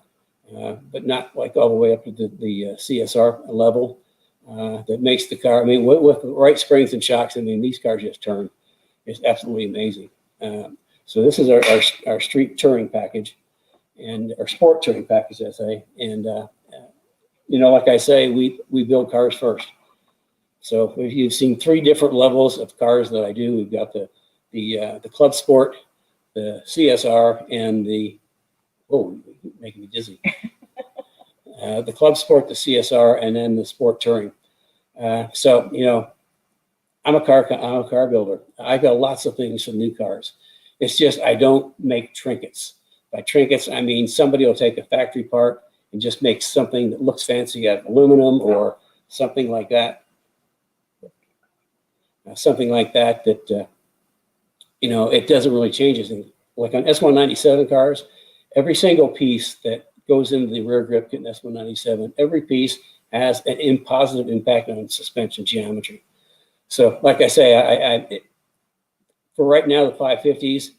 but not like all the way up to the CSR level. That makes the car, with the right springs and shocks, these cars just turn. It's absolutely amazing. So this is our street touring package and our sport touring package, I say. And, like I say, we build cars first. So if you've seen three different levels of cars that I do. We've got the Club Sport, the CSR, and you're making me dizzy. The Club Sport, the CSR, and then the Sport Touring. I'm a car builder. I've got lots of things for new cars. It's just I don't make trinkets. By trinkets, I mean somebody will take a factory part and just make something that looks fancy out of aluminum or something like that. That it doesn't really change anything. Like on S197 cars, every single piece that goes into the rear grip kit in S197, every piece has an positive impact on suspension geometry. So like I say, for right now, the 550s,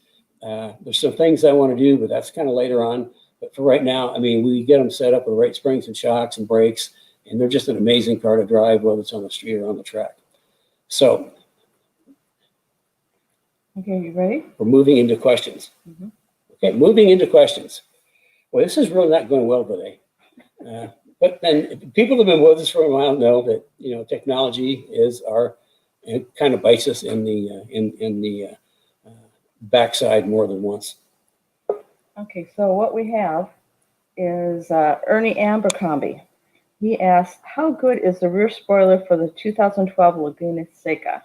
there's some things I want to do, but that's kind of later on. But for right now, we get them set up with the right springs and shocks and brakes, and they're just an amazing car to drive, whether it's on the street or on the track. So. Okay, you ready? We're moving into questions. Mm-hmm. Okay, moving into questions. Well, this is really not going well today. But then people that have been with us for a while know that, technology is it kind of bites us in the backside more than once. Okay, so what we have is Ernie Abercrombie. He asked, how good is the rear spoiler for the 2012 Laguna Seca?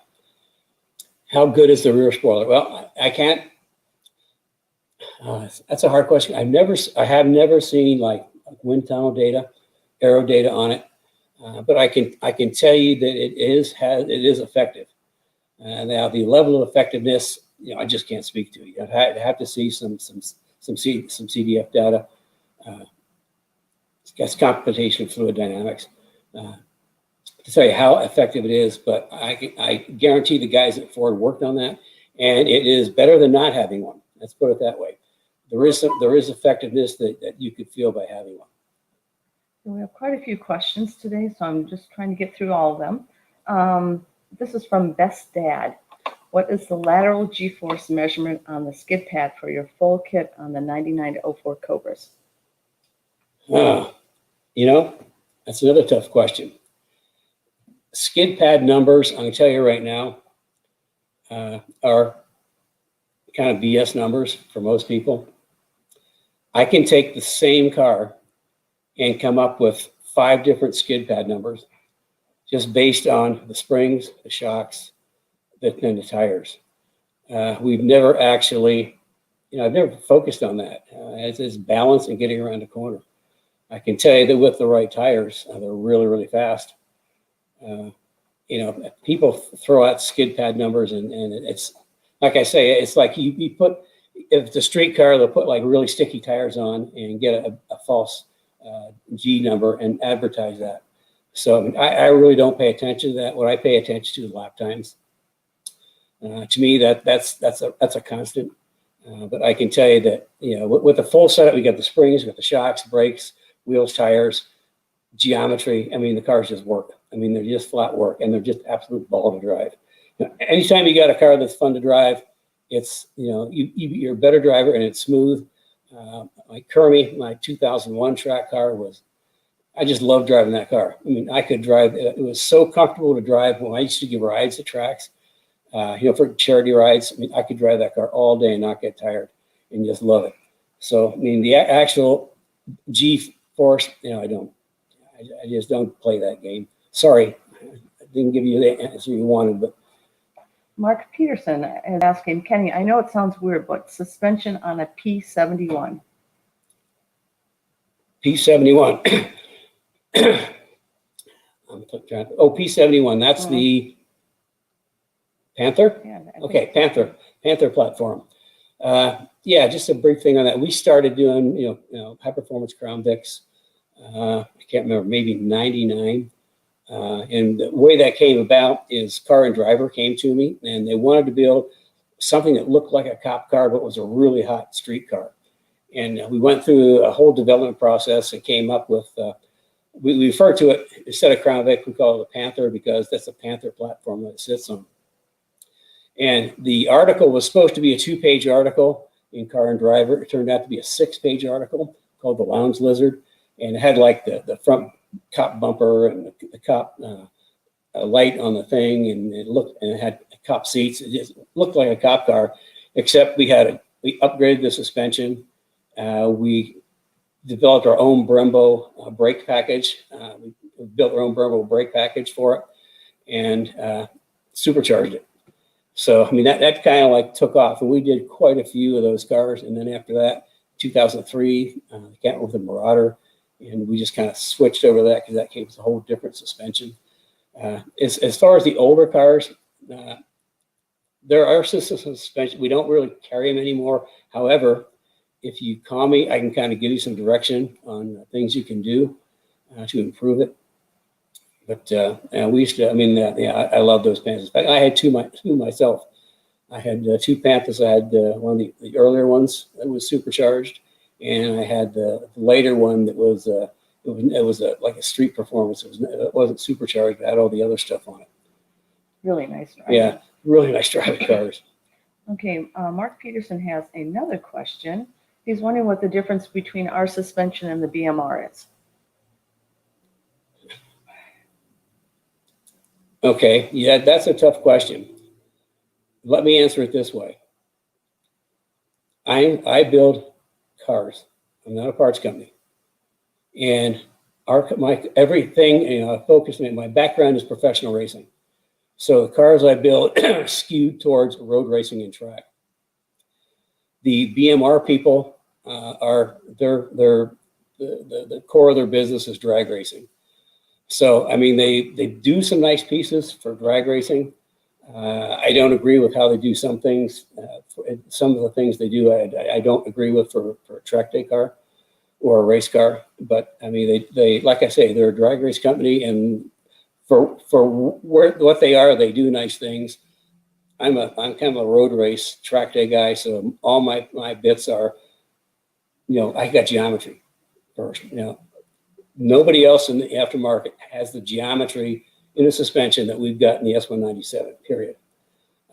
How good is the rear spoiler? Well, I can't. That's a hard question. I have never seen like wind tunnel data, aero data on it, but I can tell you that it is effective. Now the level of effectiveness, I just can't speak to it. I'd have to see some CDF data. It's computational fluid dynamics. to tell you how effective it is, but I guarantee the guys at Ford worked on that, and it is better than not having one. Let's put it that way. There is effectiveness that you could feel by having one. We have quite a few questions today, so I'm just trying to get through all of them. This is from Best Dad. What is the lateral G-force measurement on the skid pad for your full kit on the 99 to 04 Cobras? You know, that's another tough question. Skid pad numbers, I'm going to tell you right now, are kind of BS numbers for most people. I can take the same car and come up with 5 different skid pad numbers just based on the springs, the shocks, and the tires. We've never actually, I've never focused on that. It's balance and getting around the corner. I can tell you that with the right tires, they're really, really fast. People throw out skid pad numbers, and it's like I say, it's like you put, if it's a street car, they'll put like really sticky tires on and get a false G number and advertise that. So I really don't pay attention to that. What I pay attention to is lap times. To me, that's a constant. But I can tell you that with the full setup, we got the springs, we got the shocks, brakes, wheels, tires, geometry. I mean, the cars just work. I mean, they're just flat work, and they're just absolute ball to drive. Anytime you got a car that's fun to drive, it's you're a better driver and it's smooth. Like Kermie, my 2001 track car I just loved driving that car. I mean, I could drive. It was so comfortable to drive when I used to give rides at tracks. For charity rides, I mean, I could drive that car all day and not get tired and just love it. So, I mean, the actual G-force, I just don't play that game. Sorry, I didn't give you the answer you wanted, but. Mark Peterson is asking, Kenny, I know it sounds weird, but suspension on a P71. P71. P71, that's the Panther? Yeah, okay, Panther platform. Just a brief thing on that. We started doing, high performance Crown Vics. I can't remember, maybe 99. And the way that came about is Car and Driver came to me, and they wanted to build something that looked like a cop car, but was a really hot street car. And we went through a whole development process and came up with, we refer to it, instead of Crown Vic, we call it a Panther because that's a Panther platform that it sits on. And the article was supposed to be a 2-page article in Car and Driver. It turned out to be a 6-page article called The Lounge Lizard. And it had like the front cop bumper and the cop light on the thing. And it had cop seats. It just looked like a cop car, except we upgraded the suspension. We developed our own Brembo brake package. We built our own Brembo brake package for it and supercharged it. So, I mean, that kind of like took off, and we did quite a few of those cars. And then after that, 2003, I came with a Marauder, and we just kind of switched over to that because that came with a whole different suspension. As far as the older cars, there are systems of suspension. We don't really carry them anymore. However, if you call me, I can kind of give you some direction on things you can do to improve it. But we used to, I love those Panthers. I had two myself. I had 2 Panthers. I had one of the earlier ones that was supercharged, and I had the later one that was like a street performance. It wasn't supercharged, but had all the other stuff on it. Really nice driving. Yeah, really nice driving cars. Okay, Mark Peterson has another question. He's wondering what the difference between our suspension and the BMR is. Okay, yeah, that's a tough question. Let me answer it this way. I build cars. I'm not a parts company. And everything, I focus on my background is professional racing. So the cars I build skewed towards road racing and track. The BMR people the core of their business is drag racing. So, I mean, they do some nice pieces for drag racing. I don't agree with how they do some things. Some of the things they do, I don't agree with for a track day car or a race car. But, I mean, they like I say, they're a drag race company, and what they are, they do nice things. I'm kind of a road race track day guy, so all my bits are, I got geometry first. Nobody else in the aftermarket has the geometry in a suspension that we've got in the S197. Period.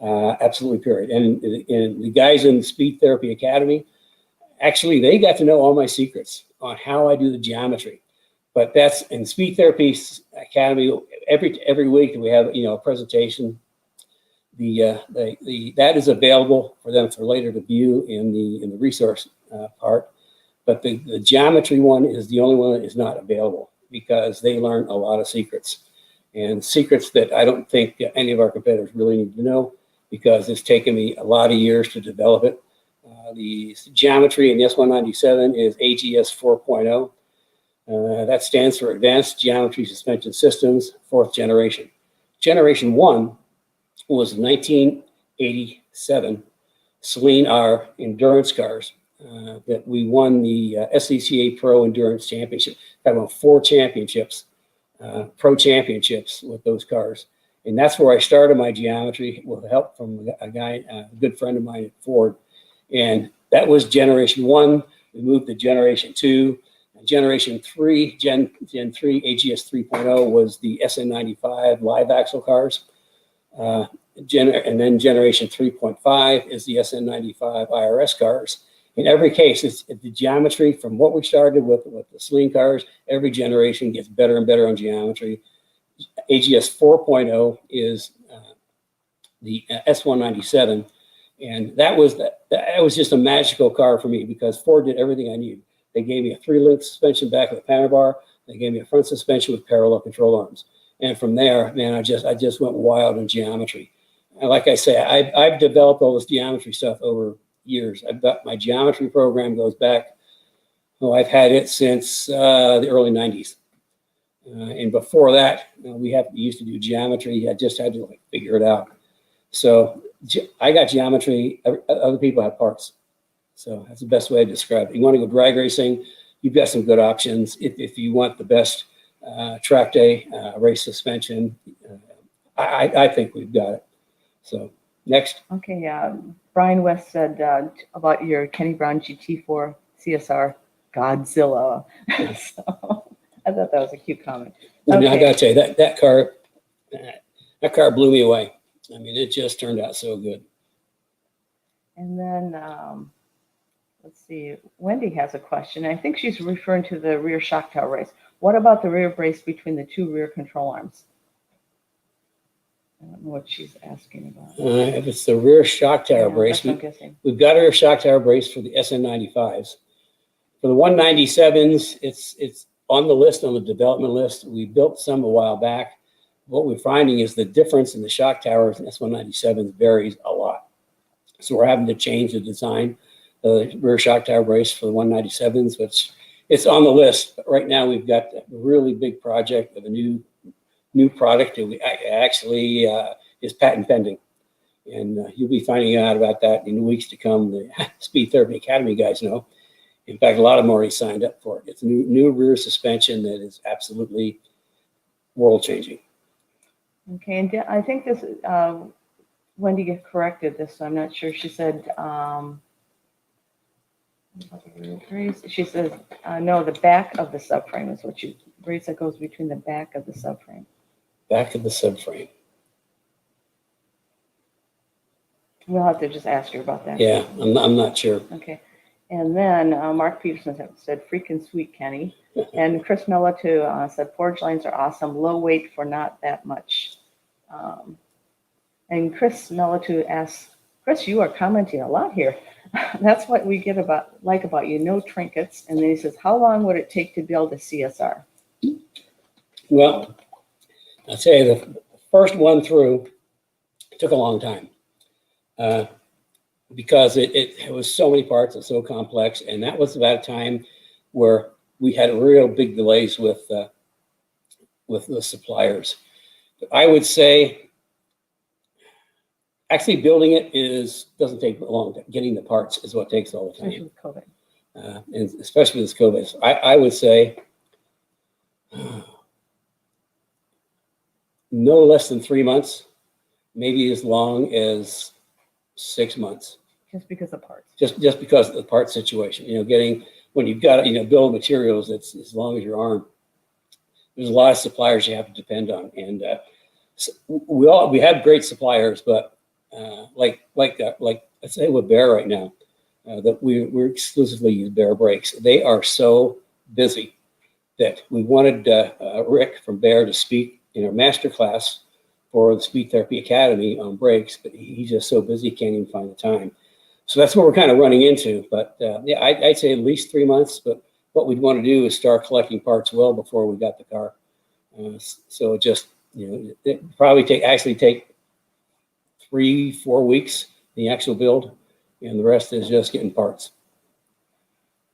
Absolutely. Period. And the guys in the Speed Therapy Academy, actually, they got to know all my secrets on how I do the geometry. But that's in Speed Therapy Academy. Every week we have a presentation. That is available for them for later to view in the resource part. But the geometry one is the only one that is not available because they learn a lot of secrets, and secrets that I don't think any of our competitors really need to know because it's taken me a lot of years to develop it. The geometry in the S197 is AGS 4.0. That stands for Advanced Geometry Suspension Systems, 4th generation. Generation 1 was 1987 Celine R endurance cars that we won the SCCA Pro Endurance Championship. I won 4 championships, pro championships with those cars. And that's where I started my geometry with help from a good friend of mine at Ford. And that was generation 1. We moved to generation 2. Generation 3, Gen 3, AGS 3.0 was the SN95 live axle cars. And then generation 3.5 is the SN95 IRS cars. In every case, it's the geometry from what we started with the Celine cars. Every generation gets better and better on geometry. AGS 4.0 is the S197. And that was just a magical car for me because Ford did everything I needed. They gave me a 3-link suspension back with a panel bar. They gave me a front suspension with parallel control arms. And from there, man, I just went wild in geometry. And like I say, I've developed all this geometry stuff over years. I've got my geometry program goes back. I've had it since the early 90s. And before that, we used to do geometry. I just had to figure it out. So I got geometry. Other people have parts. So that's the best way to describe it. You want to go drag racing, you've got some good options. If you want the best track day race suspension, I think we've got it. So next. Okay, Brian West said about your Kenny Brown GT4 CSR Godzilla. So I thought that was a cute comment. Okay. I got to tell you, that car blew me away. I mean, it just turned out so good. And then let's see, Wendy has a question. I think she's referring to the rear shock tower brace. What about the rear brace between the 2 rear control arms? I don't know what she's asking about. If it's the rear shock tower brace, we've got a rear shock tower brace for the SN95s. For the 197s, it's on the list, on the development list. We built some a while back. What we're finding is the difference in the shock towers in S197s varies a lot. So we're having to change the design of the rear shock tower brace for the 197s, which it's on the list. But right now we've got a really big project of a new product that we actually is patent pending. And you'll be finding out about that in the weeks to come. The Speed Therapy Academy guys know. In fact, a lot of them already signed up for it. It's a new rear suspension that is absolutely world-changing. Okay, and I think this, Wendy corrected this, so I'm not sure. She said, she says, no, the back of the subframe is what brace that goes between the back of the subframe. Back of the subframe. We'll have to just ask her about that. Yeah, I'm not sure. Okay. And then Mark Peterson said, freaking sweet, Kenny. And Chris Melito said, forge lines are awesome. Low weight for not that much. And Chris Melito asks, Chris, you are commenting a lot here. That's what we get about you. No trinkets. And then he says, how long would it take to build a CSR? Well, I'll tell you, the first one through took a long time. Because it was so many parts and so complex, and that was about a time where we had real big delays with the suppliers. But I would say, actually building it doesn't take long. Getting the parts is what takes all the time. Especially with COVID. And especially with COVID. So I would say no less than 3 months, maybe as long as 6 months. Just because of parts. Just because of the part situation, getting, when you've got, bill of materials that's as long as your arm, there's a lot of suppliers you have to depend on. And we have great suppliers, but like let's say with Bear right now, that we're exclusively use Bear brakes. They are so busy that we wanted Rick from Bear to speak in our master class for the Speed Therapy Academy on brakes, but he's just so busy, he can't even find the time. So that's what we're kind of running into. But yeah, I'd say at least 3 months. But what we'd want to do is start collecting parts well before we got the car. So just, it probably take 3-4 weeks, the actual build, and the rest is just getting parts.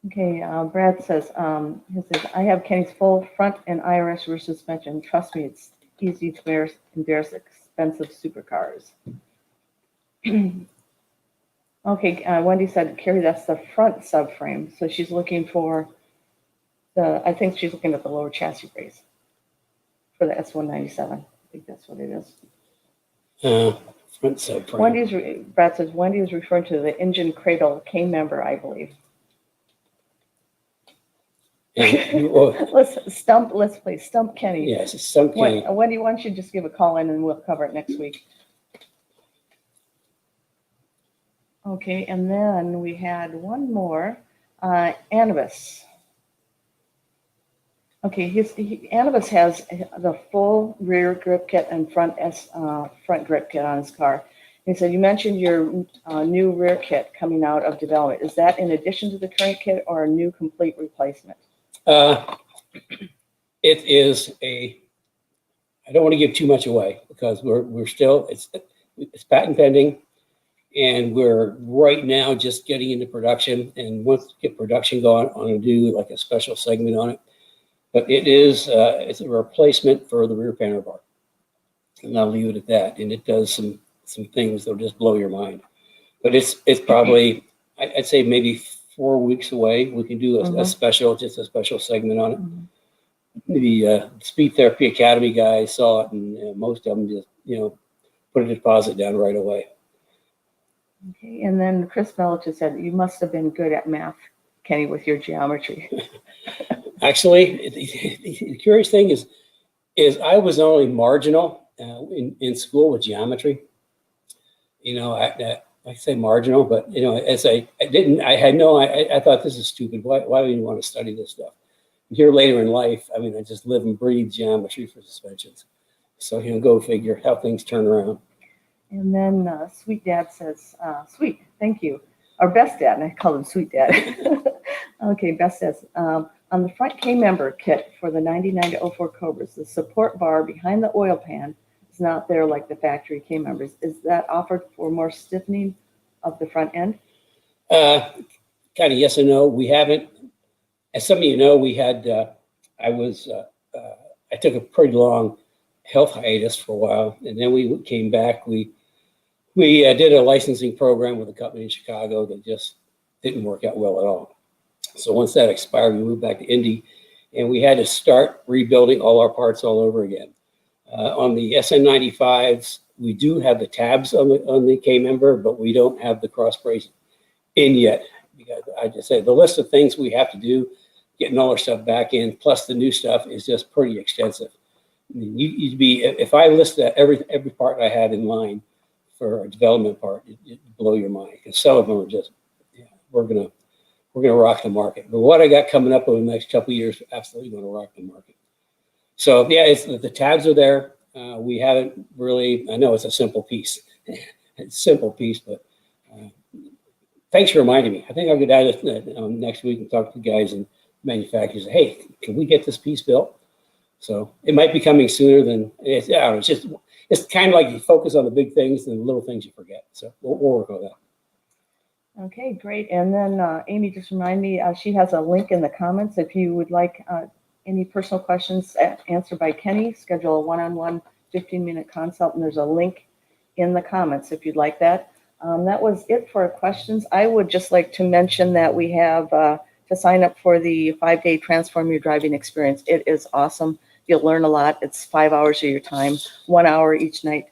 Okay, Brad says, I have Kenny's full front and IRS rear suspension. Trust me, it's easy to embarrass expensive supercars. Okay, Wendy said, Carrie, that's the front subframe. So she's looking for I think she's looking at the lower chassis brace for the S197. I think that's what it is. Front subframe. Brad says, Wendy is referring to the engine cradle K-member, I believe. Let's play Stump Kenny. Yes, Stump Kenny. Wendy, why don't you just give a call in and we'll cover it next week. Okay, and then we had one more, Anubis. Okay, Anubis has the full rear grip kit and front grip kit on his car. He said, you mentioned your new rear kit coming out of development. Is that in addition to the current kit or a new complete replacement? It is I don't want to give too much away because we're still, it's patent pending. And we're right now just getting into production. And once we get production going, I'm going to do like a special segment on it. But it's a replacement for the rear panel bar. And I'll leave it at that. And it does some things that'll just blow your mind. But it's probably, I'd say maybe 4 weeks away. We can do a special segment on it. The Speed Therapy Academy guys saw it, and most of them just, put a deposit down right away. Okay, and then Chris Melich said, you must have been good at math, Kenny, with your geometry. Actually, the curious thing is I was only marginal in school with geometry. I say marginal, but as I thought this is stupid. Why do you want to study this stuff? Here later in life, I just live and breathe geometry for suspensions. So go figure how things turn around. And then Sweet Dad says, sweet, thank you. Our Best Dad, and I call him Sweet Dad. Okay, Best says, on the front K-member kit for the 99 to 04 Cobras, the support bar behind the oil pan is not there like the factory K-members. Is that offered for more stiffening of the front end? Kind of yes and no. We haven't. As some of you know, we had, I took a pretty long health hiatus for a while, and then we came back. We did a licensing program with a company in Chicago that just didn't work out well at all. So once that expired, we moved back to Indy, and we had to start rebuilding all our parts all over again. On the SN95s, we do have the tabs on the K-member, but we don't have the cross brace in yet. Because I just say the list of things we have to do, getting all our stuff back in, plus the new stuff is just pretty extensive. You'd be, if I listed every part I had in line for a development part, it'd blow your mind. Because some of them are just, we're gonna rock the market. But what I got coming up over the next couple of years, absolutely gonna rock the market. So the tabs are there. We haven't really. I know it's a simple piece. It's a simple piece, but thanks for reminding me. I think I'll go down next week and talk to the guys and manufacturers. Hey, can we get this piece built? So it might be coming sooner than it's. It's kind of like you focus on the big things and the little things you forget. So we'll work on that. Okay, great. And then Amy just reminded me, she has a link in the comments. If you would like any personal questions answered by Kenny, schedule a one-on-one 15-minute consult, and there's a link in the comments if you'd like that. That was it for questions. I would just like to mention that we have to sign up for the 5-day Transform Your Driving Experience. It is awesome. You'll learn a lot. It's 5 hours of your time, 1 hour each night,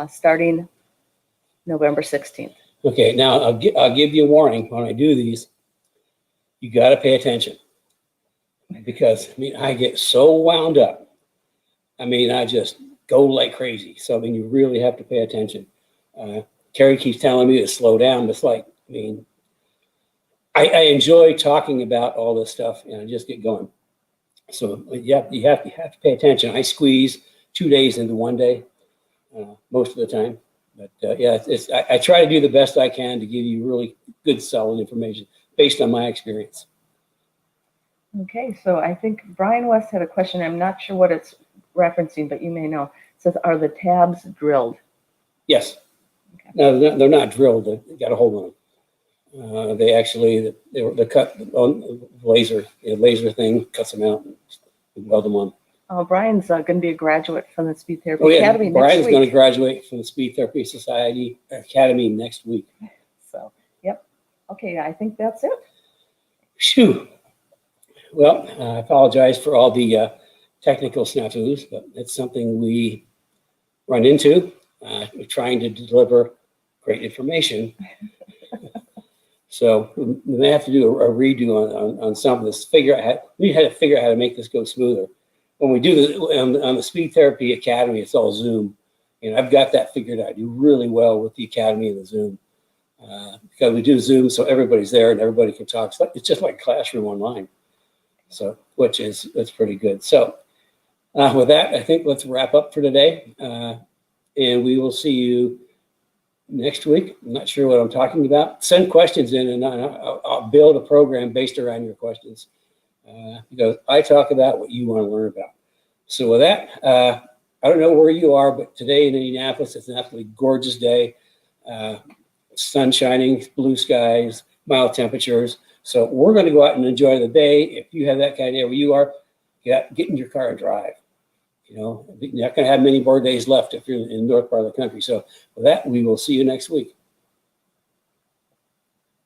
starting November 16th. Okay, now I'll give you a warning when I do these. You got to pay attention, because I mean I get so wound up. I mean I just go like crazy. So I mean you really have to pay attention. Terry keeps telling me to slow down, but it's like, I mean, I enjoy talking about all this stuff and I just get going. So yeah, you have to pay attention. I squeeze 2 days into one day most of the time. But yeah, I try to do the best I can to give you really good, solid information based on my experience. Okay, so I think Brian West had a question. I'm not sure what it's referencing, but you may know. It says, are the tabs drilled? Yes. Okay. No, they're not drilled. They got a hold on them. They actually, they're cut on laser. The laser thing cuts them out and weld them on. Brian's going to be a graduate from the Speed Therapy Academy next week. Brian's going to graduate from the Speed Therapy Society Academy next week. So, yep. Okay, I think that's it. Phew. Well, I apologize for all the technical snafus, but it's something we run into. We're trying to deliver great information. So we may have to do a redo on some of this. We had to figure out how to make this go smoother. When we do this on the Speed Therapy Academy, it's all Zoom. And I've got that figured out. I do really well with the Academy and the Zoom. Because we do Zoom so everybody's there and everybody can talk. It's just like classroom online. So, it's pretty good. So with that, I think let's wrap up for today. And we will see you next week. I'm not sure what I'm talking about. Send questions in and I'll build a program based around your questions. Because I talk about what you want to learn about. So with that, I don't know where you are, but today in Indianapolis, it's an absolutely gorgeous day. Sun shining, blue skies, mild temperatures. So we're going to go out and enjoy the day. If you have that kind of day where you are, get in your car and drive. You know, you're not going to have many more days left if you're in the north part of the country. So with that, we will see you next week.